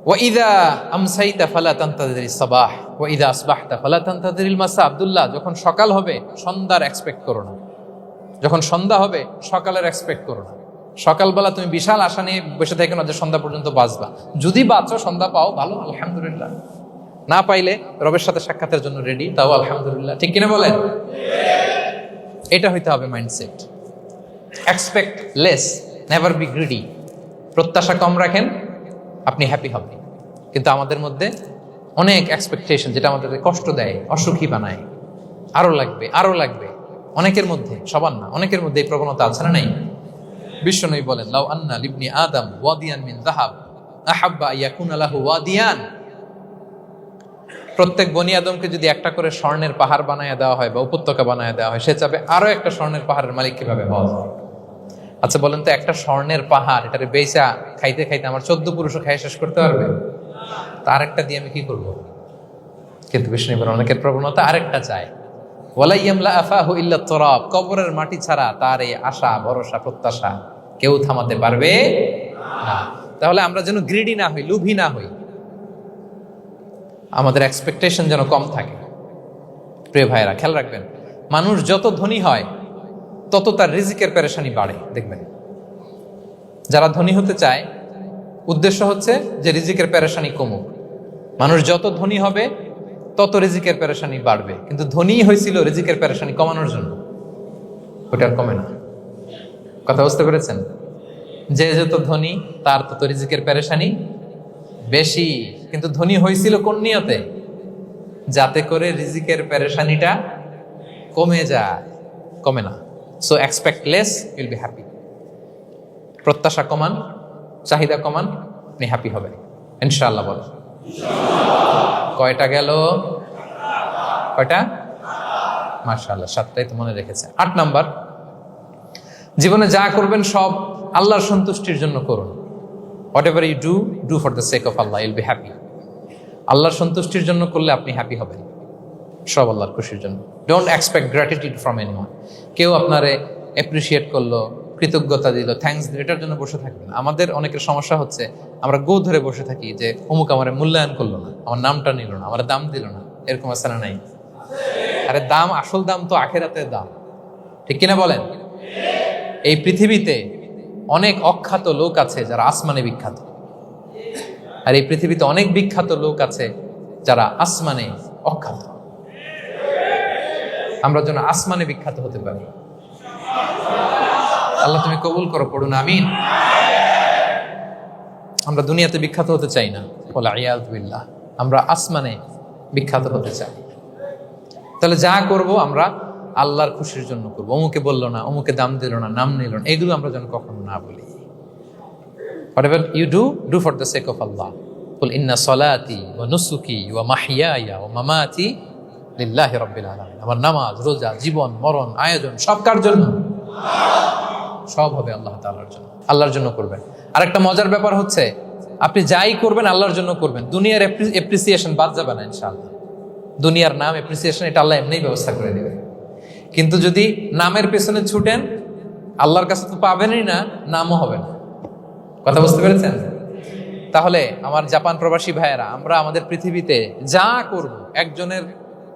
ওয়াইদা আমসাইতা ফালা তানতাযিরিস সাবাহ ওয়াইদা আসবাহতা ফালা তানতাযিরিল মাসা। আব্দুল্লাহ, যখন সকাল হবে সন্ধ্যার এক্সপেক্ট করো না, যখন সন্ধ্যা হবে সকালের এক্সপেক্ট করো না। সকালবেলা তুমি বিশাল আশা নিয়ে বসে থেকো না যে সন্ধ্যা পর্যন্ত বাঁচবা। যদি বাঁচো, সন্ধ্যা পাও, ভালো, আলহামদুলিল্লাহ। না পাইলে রবের সাথে সাক্ষাতের জন্য রেডি, তাও আলহামদুলিল্লাহ। ঠিক কিনা বলেন? এটা হইতে হবে mindset. Expect less, never be greedy. প্রত্যাশা কম রাখেন, আপনি হ্যাপি হবেন। কিন্তু আমাদের মধ্যে অনেক এক্সপেকটেশন, যেটা আমাদেরকে কষ্ট দেয়, অসুখী বানায়। আরো লাগবে, আরো লাগবে। অনেকের মধ্যে, সবার না, অনেকের মধ্যে এই প্রবণতা আছে না নাই? বিশ্বনবী বলেন লাউ আন্না লিবনি আদম ওয়াদিয়ান মিন যাহাব আহাব্বা ইয়াকুনা লাহু ওয়াদিয়ান। প্রত্যেক বনি আদমকে যদি একটা করে স্বর্ণের পাহাড় বানায় দেওয়া হয় বা উপত্যকা বানায় দেওয়া হয়, সে চাবে আরো একটা স্বর্ণের পাহাড়ের মালিক কিভাবে হওয়া যায়। আচ্ছা বলেন তো, একটা স্বর্ণের পাহাড়, এটারে বেচা খাইতে খাইতে আমার 14 পুরুষও খাই শেষ করতে পারবে? তার একটা দিয়ে আমি কি করব? কিন্তু বিষ্ণু বলেন অনেকের প্রবণতা আরেকটা চায়। ওয়ালা ইয়ামলা আফাহু ইল্লা তুরাব, কবরের মাটি ছাড়া তার এই আশা, ভরসা, প্রত্যাশা কেউ থামাতে পারবে না। তাহলে আমরা যেন গ্রিডি না হই, লোভী না হই, আমাদের এক্সপেকটেশন যেন কম থাকে। প্রিয় ভাইরা, খেয়াল রাখবেন, মানুষ যত ধনী হয় তত তার রিজিকের পেরেশানি বাড়ে। দেখবেন, যারা ধনী হতে চায় উদ্দেশ্য হচ্ছে যে রিজিকের পেরেশানি কমুক। মানুষ যত ধনী হবে তত রিজিকের পেরেশানি বাড়বে। কিন্তু ধনী হয়েছিল রিজিকের পেরেশানি কমানোর জন্য, ওটা আর কমে না। কথা বুঝতে পেরেছেন? যে যত ধনী তার তত রিজিকের পেরেশানি বেশি। কিন্তু ধনী হয়েছিল কোন নিয়তে? যাতে করে রিজিকের পেরেশানিটা কমে যায়, কমে না। So expect less, will be happy. প্রত্যাশা কমান, চাহিদা কমান, আপনি হ্যাপি হবেন ইনশাআল্লাহ। বলো কয়টা গেল? কয়টা? মাশাআল্লাহ, 7টাই তো মনে রেখেছে। 8 নাম্বার, জীবনে যা করবেন সব আল্লাহর সন্তুষ্টির জন্য করুন। Whatever you do for the sake of Allah, you'll be happy. আল্লাহর সন্তুষ্টির জন্য করলে আপনি হ্যাপি হবেন, সব আল্লাহর খুশির জন্য। Don't expect gratitude from anyone. কেউ আপনারে অ্যাপ্রিসিয়েট করলো, কৃতজ্ঞতা দিল, থ্যাঙ্কস দিল, এটার জন্য বসে থাকবেন। আমাদের অনেকের সমস্যা হচ্ছে আমরা গো ধরে বসে থাকি যে অমুক আমার মূল্যায়ন করলো না, আমার নামটা নিল না, আমার দাম দিল না। এরকম আছে না নাই? আরে দাম, আসল দাম তো আখিরাতের দাম। ঠিক কিনা বলেন? এই পৃথিবীতে অনেক অখ্যাত লোক আছে যারা আসমানে বিখ্যাত, আর এই পৃথিবীতে অনেক বিখ্যাত লোক আছে যারা আসমানে অখ্যাত। আমরা যেন আসমানে বিখ্যাত হতে পারি। আল্লাহ তুমি কবুল করো, পড়ুন আমিন। আমরা দুনিয়াতে বিখ্যাত হতে চাই না, বলা ইয়াযু বিল্লাহ, আমরা আসমানে বিখ্যাত হতে চাই। তাহলে যা করব আমরা আল্লাহর খুশির জন্য করবো। অমুকে বললো না, অমুকে দাম দিল না, নাম নিল না, এগুলো আমরা যেন কখনো না বলি। Whatever you do for the sake of Allah. Qul inna salati wa nusuki wa mahyaya wa mamati lillahi rabbil alamin. আমার নামাজ, রোজা, জীবন, মরণ, আয়োজন সব কার জন্য? সব হবে আল্লাহ তাআলার জন্য। আল্লাহর জন্য করবেন। আরেকটা মজার ব্যাপার হচ্ছে, আপনি যাই করবেন আল্লাহর জন্য করবেন। দুনিয়ার অ্যাপ্রিসিয়েশন বাদ যাবে না ইনশাআল্লাহ। দুনিয়ার নাম, অ্যাপ্রিসিয়েশন, এটা আল্লাহ এমনিই ব্যবস্থা করে দেবে। কিন্তু যদি নামের পেছনে ছুটেন, আল্লাহর কাছে তো পাবেনই না, নামও হবে না। কথা বুঝতে পেরেছেন? তাহলে আমার জাপান প্রবাসী ভাইয়েরা, আমরা আমাদের পৃথিবীতে যা করব একজনের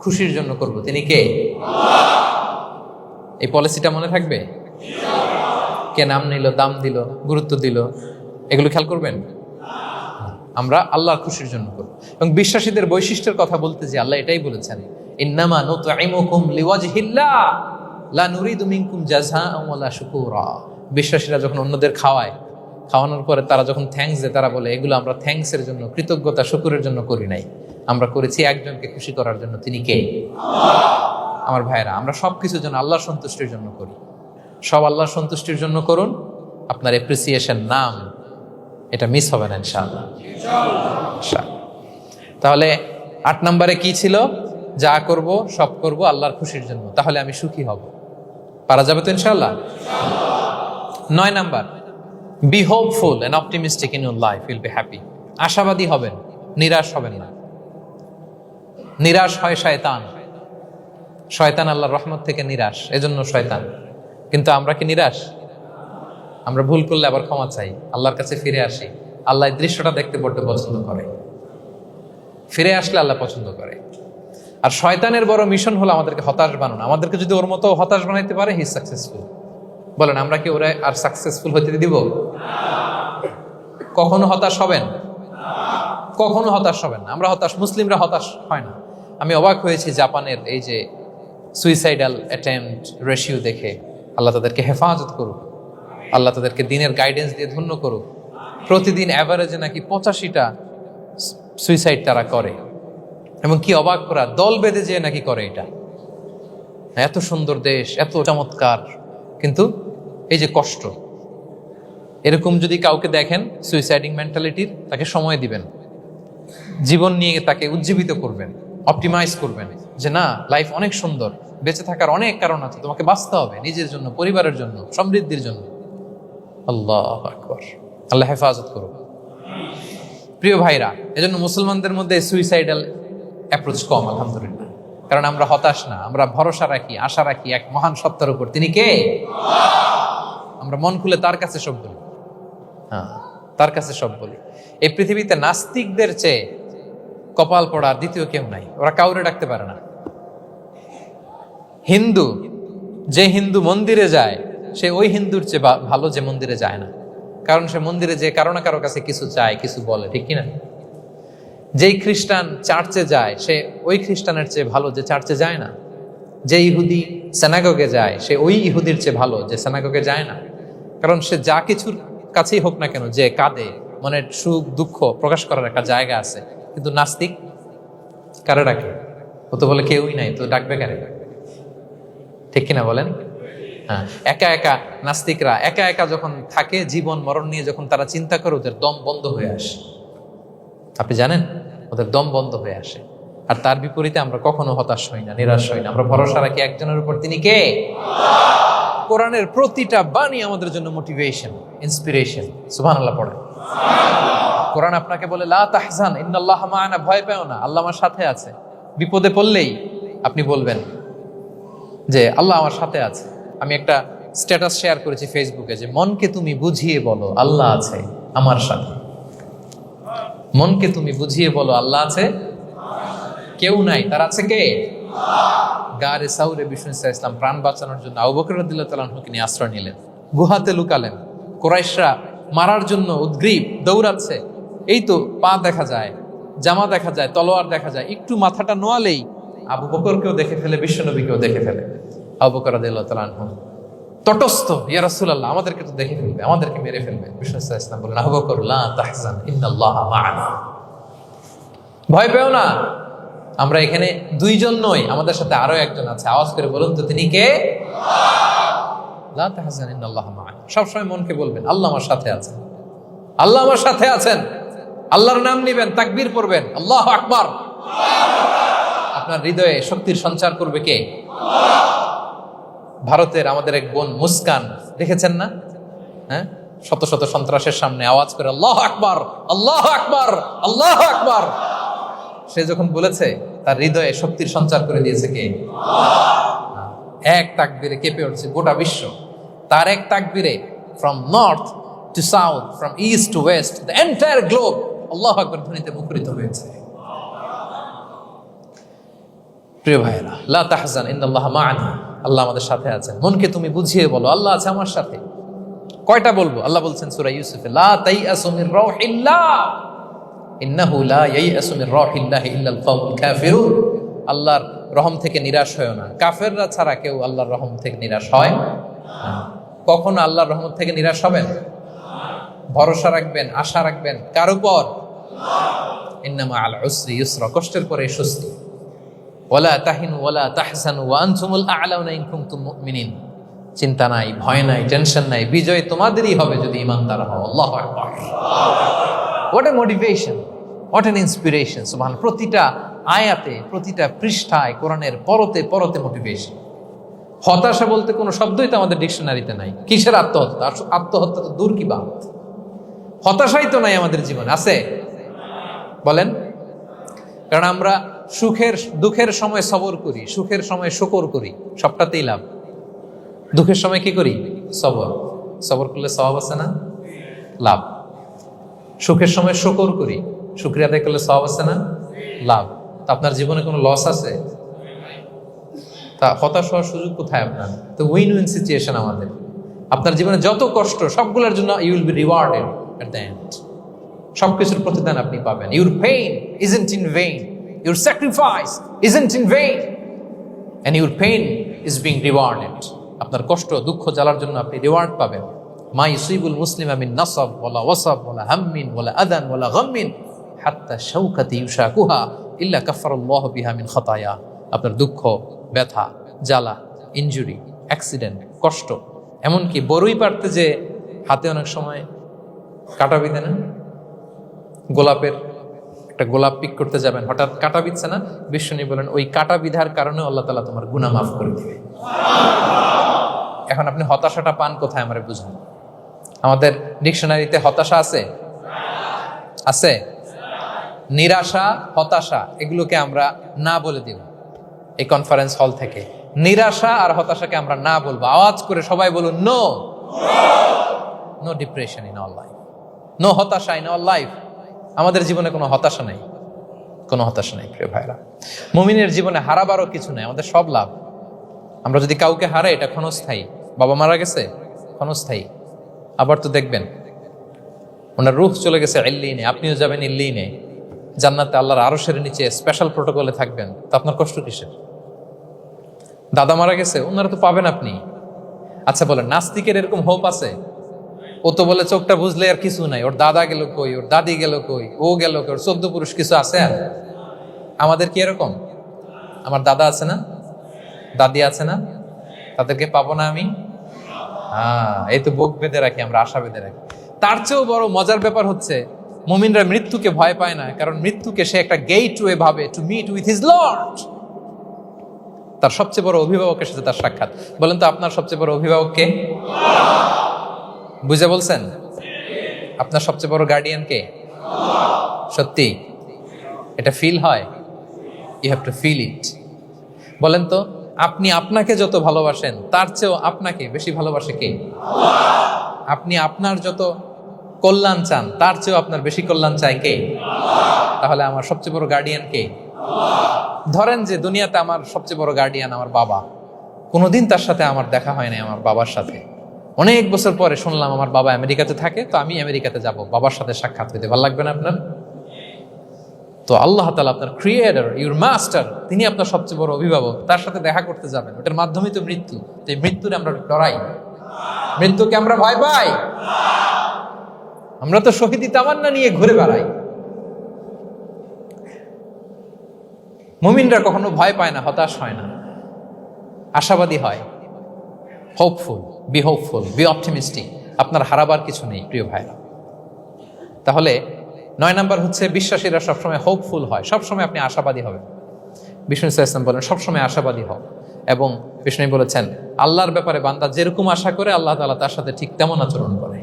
খুশির জন্য করব। তিনি কে? এই পলিসিটা মনে থাকবে? কে নাম নিল, দাম দিল, গুরুত্ব দিল, এগুলো খেয়াল করবেন। আমরা আল্লাহর খুশির জন্য করি। এবং বিশ্বাসীদের বৈশিষ্ট্যের কথা বলতে যে আল্লাহ এটাই বলেছেন, ইন্নামা নুতঈমুকুম লিওয়াজহিল্লাহ লা নুরিদু মিনকুম জাযাআন ওয়ালা শুকুরা। বিশ্বাসীরা যখন অন্যদের খাওয়ানোর পরে তারা যখন থ্যাঙ্কস দেয়, তারা বলে এগুলো আমরা থ্যাঙ্কসের জন্য, কৃতজ্ঞতা শুকরের জন্য করি নাই, আমরা করেছি একজনকে খুশি করার জন্য। তিনি কে? আমার ভাইরা, আমরা সবকিছুর জন্য আল্লাহর সন্তুষ্টির জন্য করি। সব আল্লাহর সন্তুষ্টির জন্য করুন, আপনার এপ্রিসিয়েশন নাম এটা মিস হবে না ইনশাআল্লাহ। তাহলে 8 নম্বরে কি ছিল? যা করব সব করব আল্লাহর খুশির জন্য, তাহলে আমি সুখী হব। পারা যাবে তো ইনশাআল্লাহ? 9 number, be hopeful and optimistic in your life, will be happy. আশাবাদী হবেন, নিরাশ হবেন না। নিরাশ হয় শয়তান। শয়তান আল্লাহর রহমত থেকে নিরাশ, এজন্য শয়তান। কিন্তু আমরা কি নিরাশ? আমরা ভুল করলে আবার ক্ষমা চাই, আল্লাহর কাছে ফিরে আসি। আল্লাহ এই দৃশ্যটা দেখতে বড্ড পছন্দ করে। ফিরে আসলে আল্লাহ পছন্দ করে। আর শয়তানের বড় মিশন হলো আমাদেরকে হতাশ বানানো। আমাদেরকে যদি ওর মতো হতাশ বানাইতে পারে, হি সাকসেসফুল। বলেন, আমরা কি ওরা আর সাকসেসফুল হতে দিব? কখনো হতাশ হবেন? কখনো হতাশ হবেন না। আমরা হতাশ, মুসলিমরা হতাশ হয় না। আমি অবাক হয়েছি জাপানের এই যে সুইসাইডাল অ্যাটেম্পট রেশিও দেখে। আল্লাহ তাদেরকে হেফাজত করুক, আল্লাহ তাদেরকে দিনের গাইডেন্স দিয়ে ধন্য করুক। প্রতিদিন অ্যাভারেজে নাকি 85টা সুইসাইড তারা করে, এবং কি অবাক করা, দল বেঁধে যেয়ে নাকি করে এটা। এত সুন্দর দেশ, এত চমৎকার, কিন্তু এই যে কষ্ট। এরকম যদি কাউকে দেখেন সুইসাইডিং মেন্টালিটির, তাকে সময় দিবেন, জীবন নিয়ে তাকে উজ্জীবিত করবেন, অপটিমাইজ করবেন যে না, লাইফ অনেক সুন্দর, বেঁচে থাকার অনেক কারণ আছে, তোমাকে বাঁচতে হবে নিজের জন্য, পরিবারের জন্য, সমৃদ্ধির জন্য। আল্লাহু আকবার। আল্লাহ হেফাজত করুক। প্রিয় ভাইরা, এজন্য মুসলমানদের মধ্যে সুইসাইডাল অ্যাপ্রোচ কম, আলহামদুলিল্লাহ। কারণ আমরা হতাশ না, আমরা ভরসা রাখি, আশা রাখি এক মহান সত্তার উপর। তিনি কে? আমরা মন খুলে তার কাছে সব বলি। হ্যাঁ, তার কাছে সব বলি। এই পৃথিবীতে নাস্তিকদের চেয়ে কপাল পড়ার দ্বিতীয় কেউ নাই। ওরা কাউরে ডাকতে পারে না। হিন্দু, যে হিন্দু মন্দিরে যায়, সে ওই হিন্দুর চেয়ে ভালো যে মন্দিরে যায় না। কারণ সে মন্দিরে যে কারো না কারো কাছে কিছু চায়, কিছু বলে, ঠিক কিনা? যেই খ্রিস্টান চার্চে যায়, সে ওই খ্রিস্টানের চেয়ে ভালো যে চার্চে যায় না। যে ইহুদি সেনাগগে যায়, সে ওই ইহুদির চেয়ে ভালো যে সেনাগগে যায় না। কারণ সে যা কিছুর কাছেই হোক না কেন, যে কাঁদে, মনের সুখ দুঃখ প্রকাশ করার একটা জায়গা আছে। কিন্তু নাস্তিক কারে ডাকে? ও তো বলে কেউই নাই, তো ডাকবে কারে? ঠিক কিনা বলেন? হ্যাঁ, একা একা নাস্তিকরা একা একা যখন থাকে, জীবন মরণ নিয়ে যখন তারা চিন্তা করে, ওদের দম বন্ধ হয়ে আসে। আপনি জানেন, ওদের দম বন্ধ হয়ে আসে। আর তার বিপরীতে আমরা কখনো হতাশ হই না, নিরাশ হই না। আমরা ভরসা রাখি একজনের উপর, তিনি কে? কোরআনের প্রতিটা বাণী আমাদের জন্য মোটিভেশন, ইন্সপিরেশন। সুবহানাল্লাহ পড়ে। কোরআন আপনাকে বলে লা তাহজান ইন্নাল্লাহা মা'ানা, ভয় পেও না, আল্লাহ আমার সাথে আছে। বিপদে পড়লেই আপনি বলবেন যে আল্লাহ আমার সাথে আছে। আমি একটা স্ট্যাটাস শেয়ার করেছি ফেসবুকে যে মনকে তুমি বুঝিয়ে বলো আল্লাহ আছে আমার সাথে। মনকে তুমি বুঝিয়ে বলো আল্লাহ আছে, কেউ নাই, তার আছে কে? গারে সাউরে বিষ্ণু ইসলাম প্রাণ বাঁচানোর জন্য আবু বকর রাদিয়াল্লাহু তাআলা আনহুকে নিয়ে আশ্রয় নিলেন, গুহাতে লুকালেন। কুরাইশরা মারার জন্য উদ্গ্রীব, দৌড়াচ্ছে। এই তো পা দেখা যায়, জামা দেখা যায়, তলোয়ার দেখা যায়। একটু মাথাটা নোয়ালেই আবু বকরকেও দেখে ফেলে, বিশ্বনবীকেও দেখে ফেলে। আবু বকর রাদিয়াল্লাহু তাআলা আনহু তটস্থ, ইয়া রাসূলুল্লাহ, আমাদেরকে তো দেখে ফেলবে, আমাদেরকে মেরে ফেলবে। বিষ্ণু ইসলাম বললেন, আবু বকর লা তাহজান ইন্নাল্লাহা মা'ানা, ভয় পেও না, আমরা এখানে দুইজন নই, আমাদের সাথে আরো একজন আছে। আওয়াজ করে বলুন তো, তিনি কে? লা তাহজান ইন্নাল্লাহা মা'ানা। সবসময় মনকে বলবেন আল্লাহ আমার সাথে আছেন, আল্লাহ আমার সাথে আছেন। আল্লাহর নাম নিবেন, তাকবীর পড়বেন, আল্লাহু আকবার। আপনার হৃদয়ে শক্তির সঞ্চার করবে কে? ভারতের আমাদের এক বোন মুস্কান, দেখেছেন না? হ্যাঁ, শত শত সন্ত্রাসের সামনে আওয়াজ করে আল্লাহু আকবার, আল্লাহু আকবার, আল্লাহু আকবার। সে যখন বলেছে, তার হৃদয়ে শক্তির সঞ্চার করে দিয়েছে কে? এক তাকবীরে কেঁপে উঠছে গোটা বিশ্ব। তার এক তাকবীরে from north to south, from east to west, the entire globe আল্লাহু আকবার ধ্বনিতে মুখরিত হয়েছে। প্রিয় ভাইরা, লা তাহজান ইন্নাল্লাহা মা'ানা, আল্লাহ আমাদের সাথে আছেন। মনকে তুমি বুঝিয়ে বলো আল্লাহ আছে আমার সাথে। কয়টা বলবো? আল্লাহ বলছেন সূরা ইউসুফে, লা তাইয়াসু মির রাউহিল্লাহ, ইন্নাহু লা ইয়াইয়াসু মির রাহিল্লাহি ইল্লাল কওমুল কাফিরুন। আল্লাহর রহম থেকে নিরাশ হয় না, কাফেররা ছাড়া কেউ আল্লাহর রহম থেকে নিরাশ হয় না। কখনো আল্লাহর রহমত থেকে নিরাশ হবেন? ভরসা রাখবেন, আশা রাখবেন কার উপর? ইন্নামা আল উসরি ইউসরা, কষ্টের পরে স্বস্তি। ওয়ালা তাহিনু ওয়ালা তাহজানু ওয়া আনতুমুল আ'লাউনা ইন কুনতুম মুমিনিন। চিন্তা নাই, ভয় নাই, টেনশন নাই, বিজয় তোমাদেরই হবে যদি ঈমানদার হও। আল্লাহু আকবার। What a motivation, what an inspiration. সুবহানাল্লাহ। প্রতিটা আয়াতে, প্রতিটা পৃষ্ঠায় কোরআনের পরতে পরতে মোটিভেশন। হতাশা বলতে কোনো শব্দই তো আমাদের ডিকশনারিতে নাই। কিসের আত্মহত্যা? আত্মহত্যা তো দূর কি বাত, হতাশাই তো নাই আমাদের জীবনে। আছে? বলেন। কারণ আমরা দুঃখের সময় সবর করি, সুখের সময় শুকর করি, সবটাতেই লাভ। দুঃখের সময় কি করি? সবর করলে সওয়াব আছে না? লাভ। সুখের সময় শুকর করি, শুকরিয়া আদায় করলে সওয়াব আছে না? লাভ। তা আপনার জীবনে কোনো লস আছে? তা হতাশ হওয়ার সুযোগ কোথায় আপনার? তো উইন উইন সিচুয়েশন আমাদের। আপনার জীবনে যত কষ্ট সবগুলোর জন্য you will be rewarded at the end. সবকিছুর প্রতিদান আপনি পাবেন। Your pain isn't in vain, your sacrifice isn't in vain, and your pain is being rewarded. আপনার কষ্ট, দুঃখ জ্বালার জন্য আপনি রিওয়ার্ড পাবেন। মা ইউসিবুল মুসলিমা মিন নাসাব ওয়ালা ওয়াসাব ওয়ালা হাম্মিন ওয়ালা আদান ওয়ালা গাম্মিন হাত্তা শাওকাতি ইউশাকুহা ইল্লা কাফফারাল্লাহু বিহা মিন খাতায়া। আপনার দুঃখ, ব্যথা, জ্বালা, ইনজুরি, অ্যাক্সিডেন্ট, কষ্ট, এমনকি বড়ই পারতে যে হাতে অনেক সময় কাটা বিঁধে না, গোলাপের একটা গোলাপ পিক করতে যাবেন, হঠাৎ কাটা বিঁধছে না, বিশ্বনী বলেন ওই কাটা বিধার কারণে আল্লাহ তাআলা তোমার গুনাহ মাফ করে দিবে। এখন আপনি হতাশাটা পান কোথায় আমারে বুঝুন। আমাদের ডিকশনারিতে হতাশা আছে? আছে? নিরাশা, হতাশা এগুলোকে আমরা না বলে দিব এই কনফারেন্স হল থেকে। নিরাশা আর হতাশাকে আমরা না বলবো। আওয়াজ করে সবাই বলুন, no no depression in our life, no হতাশা ইন আওয়ার লাইফ। আমাদের জীবনে কোনো হতাশা নাই, কোনো হতাশা নাই প্রিয় ভাইরা। মুমিনের জীবনে হারাবারও কিছু নাই, আমাদের সব লাভ। আমরা যদি কাউকে হারাই এটা ক্ষণস্থায়ী। বাবা মারা গেছে, ক্ষণস্থায়ী। আবার তো দেখবেন ওনার রূহ চলে গেছে ইল্লিনে, আপনিও যাবেন ইল্লিনে, জান্নাতে আল্লাহর আরশের নিচে স্পেশাল প্রোটোকলে থাকবেন। তো আপনার কষ্ট কিসের? দাদা মারা গেছে, ওনারা তো পাবেন আপনি। আচ্ছা বলেন, নাস্তিকের এরকম হোপ আছে? ও তো বলে চোখটা বুঝলে আর কিছু নাই, ওর দাদা গেল কই, ওর দাদি গেল কই, ও গেল কই, ওর 14 পুরুষ কিছু আছে আর? আমাদের কি এরকম? আমার দাদা আছে না, দাদি আছে না, তাদেরকে পাবো না আমি? এই তো বুক বেঁধে রাখি আমরা, আশা বেঁধে রাখি। তার চেয়েও বড় মজার ব্যাপার হচ্ছে মুমিনরা মৃত্যুকে ভয় পায় না, কারণ মৃত্যুকে সে একটা গেটওয়ে ভাবে to meet with his lord. তার সবচেয়ে বড় অভিভাবকের সাথে তার সাক্ষাৎ। বলেন তো আপনার সবচেয়ে বড় অভিভাবক কে? বুঝে বলছেন? আপনার সবচেয়ে বড় গার্ডিয়ান কে? সত্যি এটা ফিল হয়? You have to feel it. বলেন তো আপনি আপনাকে যত ভালোবাসেন তার চেয়েও আপনাকে বেশি ভালোবাসে কে? আপনি আপনার যত কল্যাণ চান তার চেয়েও আপনার বেশি কল্যাণ চায় কে? তাহলে আমার সবচেয়ে বড় গার্ডিয়ান কে? ধরেন যে দুনিয়াতে আমার সবচেয়ে বড় গার্ডিয়ান আমার বাবা, কোনোদিন তার সাথে আমার দেখা হয় নাই আমার বাবার সাথে। অনেক বছর পরে শুনলাম আমার বাবা আমেরিকাতে থাকে, তো আমি আমেরিকাতে যাব বাবার সাথে সাক্ষাৎ হইতে। ভালো লাগবে না আপনার? তো আল্লাহ তাআলা আপনার ক্রিয়েটর, ইউর মাস্টার, তিনি আপনার সবচেয়ে বড় অভিভাবক, তার সাথে দেখা করতে যাবেন। ওটার মাধ্যমেই তো মৃত্যু। তো এই মৃত্যুরে আমরা ডরাই, মৃত্যুকে আমরা ভয় পাই। আমরা তো শহীদি তামান্না নিয়ে ঘুরে বেড়াই। মুমিনরা কখনো ভয় পায় না, হতাশ হয় না, আশাবাদী হয়। Hopeful, B hopeful, B optimistic. আপনার হারাবার কিছু নেই প্রিয় ভাইরা। তাহলে 9 নাম্বার হচ্ছে বিশ্বাসীরা সবসময় হোপফুল হয়, সবসময় আপনি আশাবাদী হবেন। বিষ্ণু ইসলাম বলেন সবসময় আশাবাদী হও। এবং বিষ্ণু বলেছেন আল্লাহর ব্যাপারে বান্দা যেরকম আশা করে আল্লাহ তাআলা তার সাথে ঠিক তেমন আচরণ করে।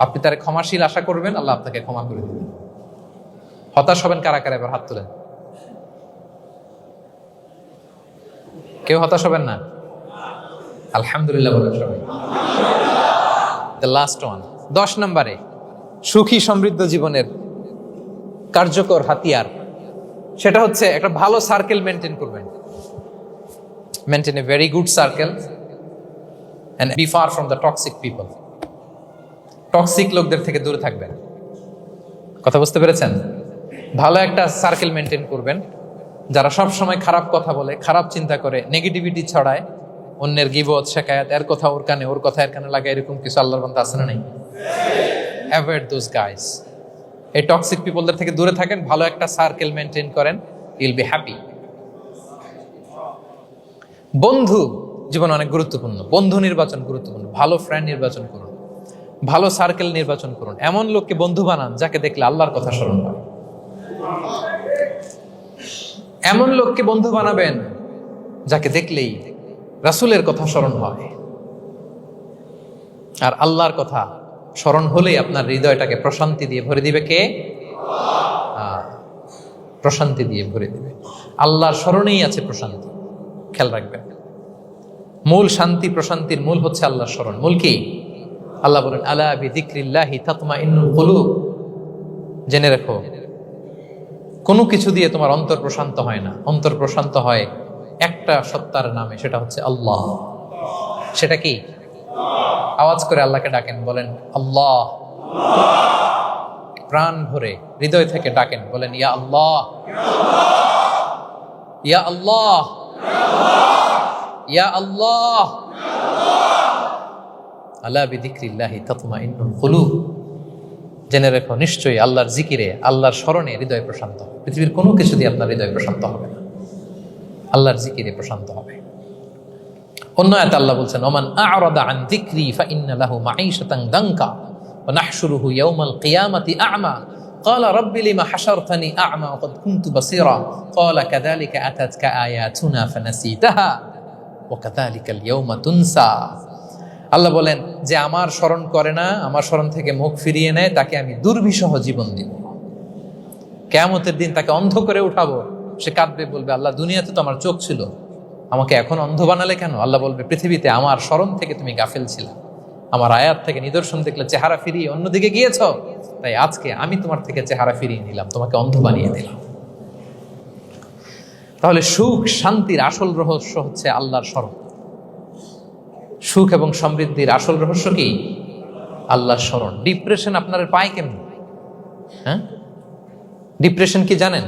আপনি তার ক্ষমাশীল আশা করবেন, আল্লাহ আপনাকে ক্ষমা করে দেবেন। হতাশ হবেন কারা কারা? এবার হাত তুলেন। কেউ হতাশ হবেন না? আলহামদুলিল্লাহ বলেন সবাই। দ্য লাস্ট ওয়ান, 10 নম্বরে সুখী সমৃদ্ধ জীবনের কার্যকর হাতিয়ার, সেটা হচ্ছে একটা ভালো সার্কেল মেনটেন করবেন। Maintain a very good circle and be far from the toxic people. Toxic লোকদের থেকে দূরে থাকবেন। কথা বুঝতে পেরেছেন? ভালো একটা সার্কেল মেনটেন করবেন, যারা সব সময় খারাপ কথা বলে, খারাপ চিন্তা করে, নেগেটিভিটি ছড়ায়, অন্যের গীবত শেখায়াত, এর কথা ওর কানে, ওর কথা এর কানে লাগায়, এরকম কিছু আল্লাহর বান্দা আছে না নাই? Avoid those guys. এই টক্সিক পিপলদের থেকে দূরে থাকেন, ভালো একটা সার্কেল মেনটেন করেন, ইউল বি হ্যাপি। বন্ধু জীবন অনেক গুরুত্বপূর্ণ, বন্ধু নির্বাচন গুরুত্বপূর্ণ। ভালো ফ্রেন্ড নির্বাচন করুন, ভালো সার্কেল নির্বাচন করুন, এমন লোককে বন্ধু বানান যাকে দেখলে আল্লাহর কথা স্মরণ হয়। এমন লোককে বন্ধু বানাবেন যাকে দেখলেই রাসূলের কথা স্মরণ হয়। আর আল্লাহর কথা স্মরণ হলেই আপনার হৃদয়টাকে প্রশান্তি দিয়ে ভরে দিবে কে? প্রশান্তি দিয়ে ভরে দিবে। আল্লাহর স্মরণেই আছে প্রশান্তি, খেয়াল রাখবেন। মূল শান্তি প্রশান্তির মূল হচ্ছে আল্লাহর স্মরণ। মূল কি? আল্লাহ বলেন আলা বিযিকরিল্লাহি তাতমাইন্নুল কুলুব। জেনে রাখো, কোনো কিছু দিয়ে তোমার অন্তর প্রশান্ত হয় না, অন্তর প্রশান্ত হয় একটা সত্তার নামে, সেটা হচ্ছে আল্লাহ। সেটা কি? আওয়াজ করে আল্লাহকে ডাকেন, বলেন আল্লাহ। প্রাণ ভরে হৃদয় থেকে ডাকেন, বলেন ইয়া আল্লাহ, ইয়া আল্লাহ, ইয়া আল্লাহ। আলা বিযিকরিল্লাহি তাতমাইন্নুল কুলুব। জেনে রেখো, নিশ্চয়ই আল্লাহর জিকিরে, আল্লাহর স্মরণে হৃদয় প্রশান্ত হবে। পৃথিবীর কোনো কিছু দিয়ে আপনার হৃদয় প্রশান্ত হবে না, আল্লাহর জিকিরে প্রশান্ত হবে। অন্য আয়াতে আল্লাহ বলছেন ওমান আ'রাদা আন যিকরি ফাইন্না লাহু মাঈশাতান দানকা ওয়া নাহশুরুহু ইয়াওমাল কিয়ামাতি আ'মা ক্বালা রাব্বি লিমা হাশারতানি আ'মা ওয়া ক্বাদ কুনতু বাসীরা ক্বালা কাযালিকা আতাতকা আয়াতুনা ফানাসিতাহা ওয়া কাযালিকাল ইয়াওমা তুনসা। আল্লাহ বলেন, যে আমার স্মরণ করে না, আমার স্মরণ থেকে মুখ ফিরিয়ে নেয়, তাকে আমি দুর্বিষহ জীবন দিব। কিয়ামতের দিন তাকে অন্ধ করে উঠাবো। সে কাঁদবে, বলবে আল্লাহ দুনিয়াতে তো আমার চোখ ছিল, আমাকে এখন অন্ধ বানালে কেন? আল্লাহ বলবে, পৃথিবীতে আমার স্মরণ থেকে তুমি গাফেল ছিলে, আমার আয়াত থেকে নিদর্শন দেখলে চেহারা ফিরিয়ে অন্যদিকে গিয়েছ, তাই আজকে আমি তোমার থেকে চেহারা ফিরিয়ে নিলাম, তোমাকে অন্ধ বানিয়ে দিলাম। তাহলে সুখ শান্তির আসল রহস্য হচ্ছে আল্লাহর স্মরণ। সুখ এবং সমৃদ্ধির আসল রহস্য কি? আল্লাহর স্মরণ। ডিপ্রেশন আপনার পায় কেমন? হ্যাঁ, ডিপ্রেশন কি জানেন?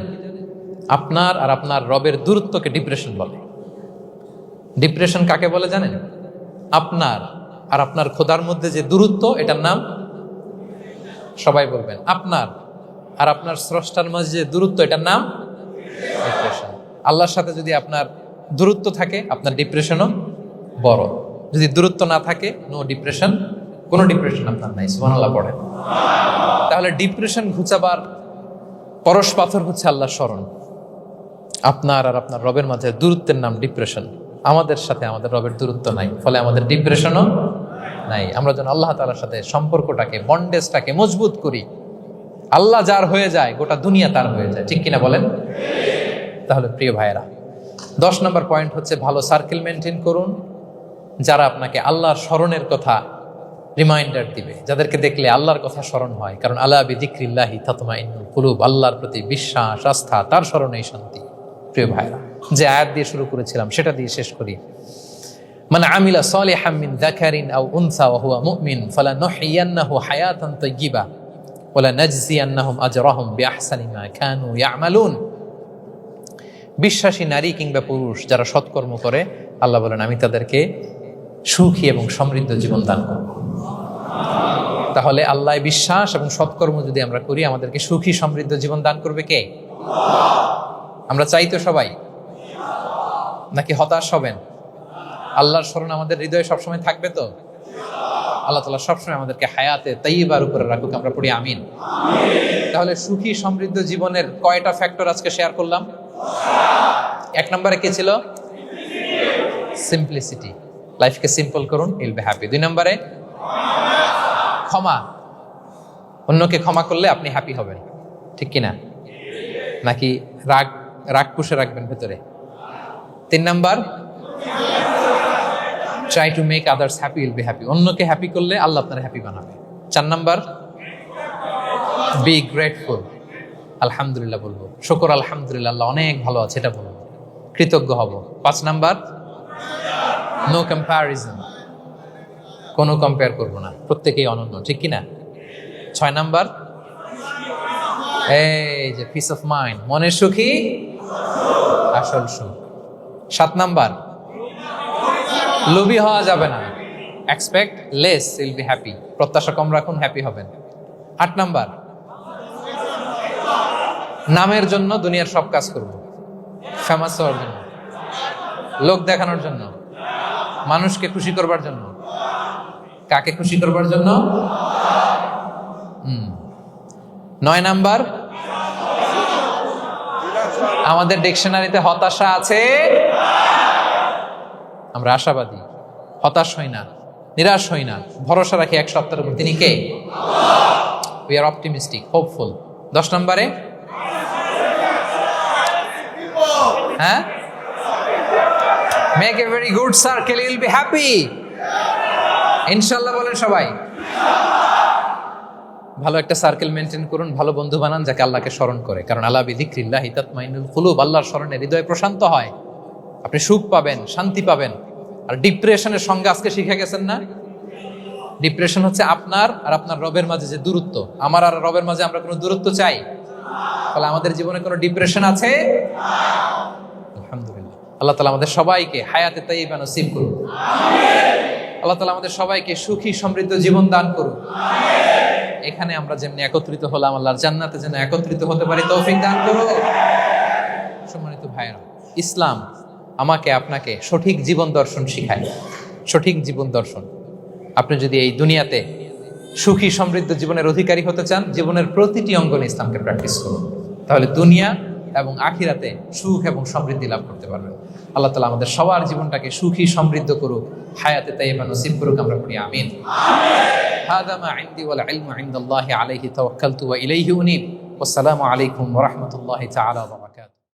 আপনার আর আপনার রবের দূরত্বকে ডিপ্রেশন বলে। ডিপ্রেশন কাকে বলে জানেন? আপনার আর আপনার খোদার মধ্যে যে দূরত্ব, এটার নাম, সবাই বলবেন, আপনার আর আপনার স্রষ্টার মাঝে যে দূরত্ব, এটার নাম ডিপ্রেশন। আল্লাহর সাথে যদি আপনার দূরত্ব থাকে, আপনার ডিপ্রেশনও বড়। যদি দূরত্ব না থাকে, নো ডিপ্রেশন, কোনো ডিপ্রেশন আপনার নাই। সুবহানাল্লাহ পড়েন। তাহলে ডিপ্রেশন ঘুচাবার পরশ পাথর হচ্ছে আল্লাহর স্মরণ। আপনার আর আপনার রবের মাঝে দূরত্বের নাম ডিপ্রেশন। আমাদের সাথে আমাদের রবের দূরত্ব নাই, ফলে আমাদের ডিপ্রেশনও নাই। আমরা যেন আল্লাহ তাআলার সাথে সম্পর্কটাকে, বন্ডেজটাকে মজবুত করি। আল্লাহ যার হয়ে যায়, গোটা দুনিয়া তার হয়ে যায়। ঠিক কিনা বলেন? তাহলে প্রিয় ভাইয়েরা, 10 নম্বর পয়েন্ট হচ্ছে ভালো সার্কেল মেনটেন করুন, যারা আপনাকে আল্লাহর স্মরণের কথা রিমাইন্ডার দিবে, যাদেরকে দেখলে আল্লাহর কথা স্মরণ হয়। কারণ আলা বিযিকরিল্লাহি তাতমাইন্নুল কুলুব, আল্লাহর প্রতি বিশ্বাস, আস্থা, তার স্মরণেই শান্তি। প্রিয় ভাইরা, যে আয়াত দিয়ে শুরু করেছিলাম সেটা দিয়ে শেষ করি। মান আমিলা সালিহাম মিন যাকারিন আও উনসা ওয়া হুয়া মুমিন ফালানুহইয়ান্নাহু হায়াতান তাইয়্যিবা ওয়া লানাজজিয়ান্নাহুম আজরাহুম বিআহসানি মা কানু ইয়ামালুন। বিশ্বাসী নারী কিংবা পুরুষ যারা সৎকর্ম করে, আল্লাহ বলেন আমি তাদেরকে সুখী এবং সমৃদ্ধ জীবন দান করব। তাহলে আল্লাহ বিশ্বাস এবং সৎকর্ম যদি আমরা করি, আমাদেরকে সুখী সমৃদ্ধ জীবন দান করবে কে? আমরা চাই তো সবাই, নাকি হতাশ হবেন? আল্লাহর স্মরণ আমাদের হৃদয়ে সবসময় থাকবে তো? আল্লাহ তাআলা সবসময় আমাদেরকে হায়াতে তাইয়্যিবার উপরে রাখুক, আমরা পড়ি আমিন। তাহলে সুখী সমৃদ্ধ জীবনের কয়টা ফ্যাক্টর আজকে শেয়ার করলাম? 1 নম্বরে কি ছিল? সিম্পলিসিটি। লাইফকে সিম্পল করুন, ইউল বি হ্যাপি। 2 নম্বরে ক্ষমা। অন্যকে ক্ষমা করলে আপনি হ্যাপি হবেন, ঠিক কিনা? নাকি রাগ রাগ পুষে রাখবেন ভেতরে? 3 number, try to make others happy, will be happy. অন্যকে হ্যাপি করলে আল্লাহ আপনার হ্যাপি বানাবে। 4 নাম্বার, বি গ্রেটফুল। আলহামদুলিল্লাহ বলবো, শুকর আলহামদুলিল্লাহ, আল্লাহ অনেক ভালো আছে, এটা বলবো, কৃতজ্ঞ হব। 5 নাম্বার, নো কম্প্যারিজন, কোনো কম্পেয়ার করবো না, প্রত্যেকেই অনন্য, ঠিক কিনা? 6 নাম্বার, এই যে পিস অফ মাইন্ড, মনের সুখী আসল সুখ। 7 নাম্বার, লোভী হওয়া যাবে না। Expect less, will be happy. প্রত্যাশা কম রাখুন, হ্যাপি হবেন। 8 নাম্বার, নামের জন্য দুনিয়ার সব কাজ করব, ফেমাস হওয়ার জন্য, লোক দেখানোর জন্য, মানুষকে খুশি করবার জন্য। কাকে খুশি করবার জন্য? 9 নাম্বার, আমাদের ডিকশনারিতে হতাশা আছে, আমরা আশাবাদী, হতাশ হই না, নিরাশ হই না, ভরসা রাখি এক সপ্তাহের উপর। তিনি কে? We are optimistic, hopeful. 10 নম্বরে, হ্যাঁ, make a very good circle, you will be happy. ইনশাআল্লাহ বলেন সবাই। ভালো একটা সার্কেল মেনটেন করুন, ভালো বন্ধু বানান যাকে আল্লাহকে স্মরণ করে, কারণ আলা বিযিকরিল্লাহি তাতমাইন্নুল কুলুব, আল্লাহর স্মরণে হৃদয় প্রশান্ত হয়, আপনি সুখ পাবেন, শান্তি পাবেন। আর ডিপ্রেশনের সঙ্গে আজকে শিখে গেছেন না? ডিপ্রেশন হচ্ছে আপনার আর আপনার রবের মাঝে যে দূরত্ব। আমার আর রবের মাঝে আমরা কোনো দূরত্ব চাই? তাহলে আমাদের জীবনে কোনো ডিপ্রেশন আছে? আলহামদুলিল্লাহ। আল্লাহ তাআলা আমাদের সবাইকে হায়াতে তাইয়্যিবা নসিব করুন। আল্লাহ তাআলা আমাদের সবাইকে সুখী সমৃদ্ধ জীবন দান করুন। এখানে আমরা যেমনি একত্রিত হলাম, আল্লাহর জান্নাতে যেন একত্রিত হতে পারি তৌফিক দান করুন। সম্মানিত ভাইরা, ইসলাম আমাকে আপনাকে সঠিক জীবন দর্শন শিখায়। সঠিক জীবন দর্শন। আপনি যদি এই দুনিয়াতে সুখী সমৃদ্ধ জীবনের অধিকারী হতে চান, জীবনের প্রতিটি অঙ্গনে ইসলামকে প্র্যাকটিস করুন, তাহলে দুনিয়া এবং আখিরাতে সুখ এবং সমৃদ্ধি লাভ করতে পারবেন। আল্লাহ তাআলা আমাদের সবার জীবনটাকে সুখী সমৃদ্ধ করুক, হায়াতে তাইয়্যিবা নসিব করুক, আমরা পড়ি আমিন। হাদা মা ইনদি ওয়াল ইলমু ইনদাল্লাহি আলাইহি তাওয়াক্কালতু ওয়া ইলাইহি উনীব। ওয়াসসালামু আলাইকুম ওয়া রাহমাতুল্লাহি তাআলা ওয়া বারাকাতুহু।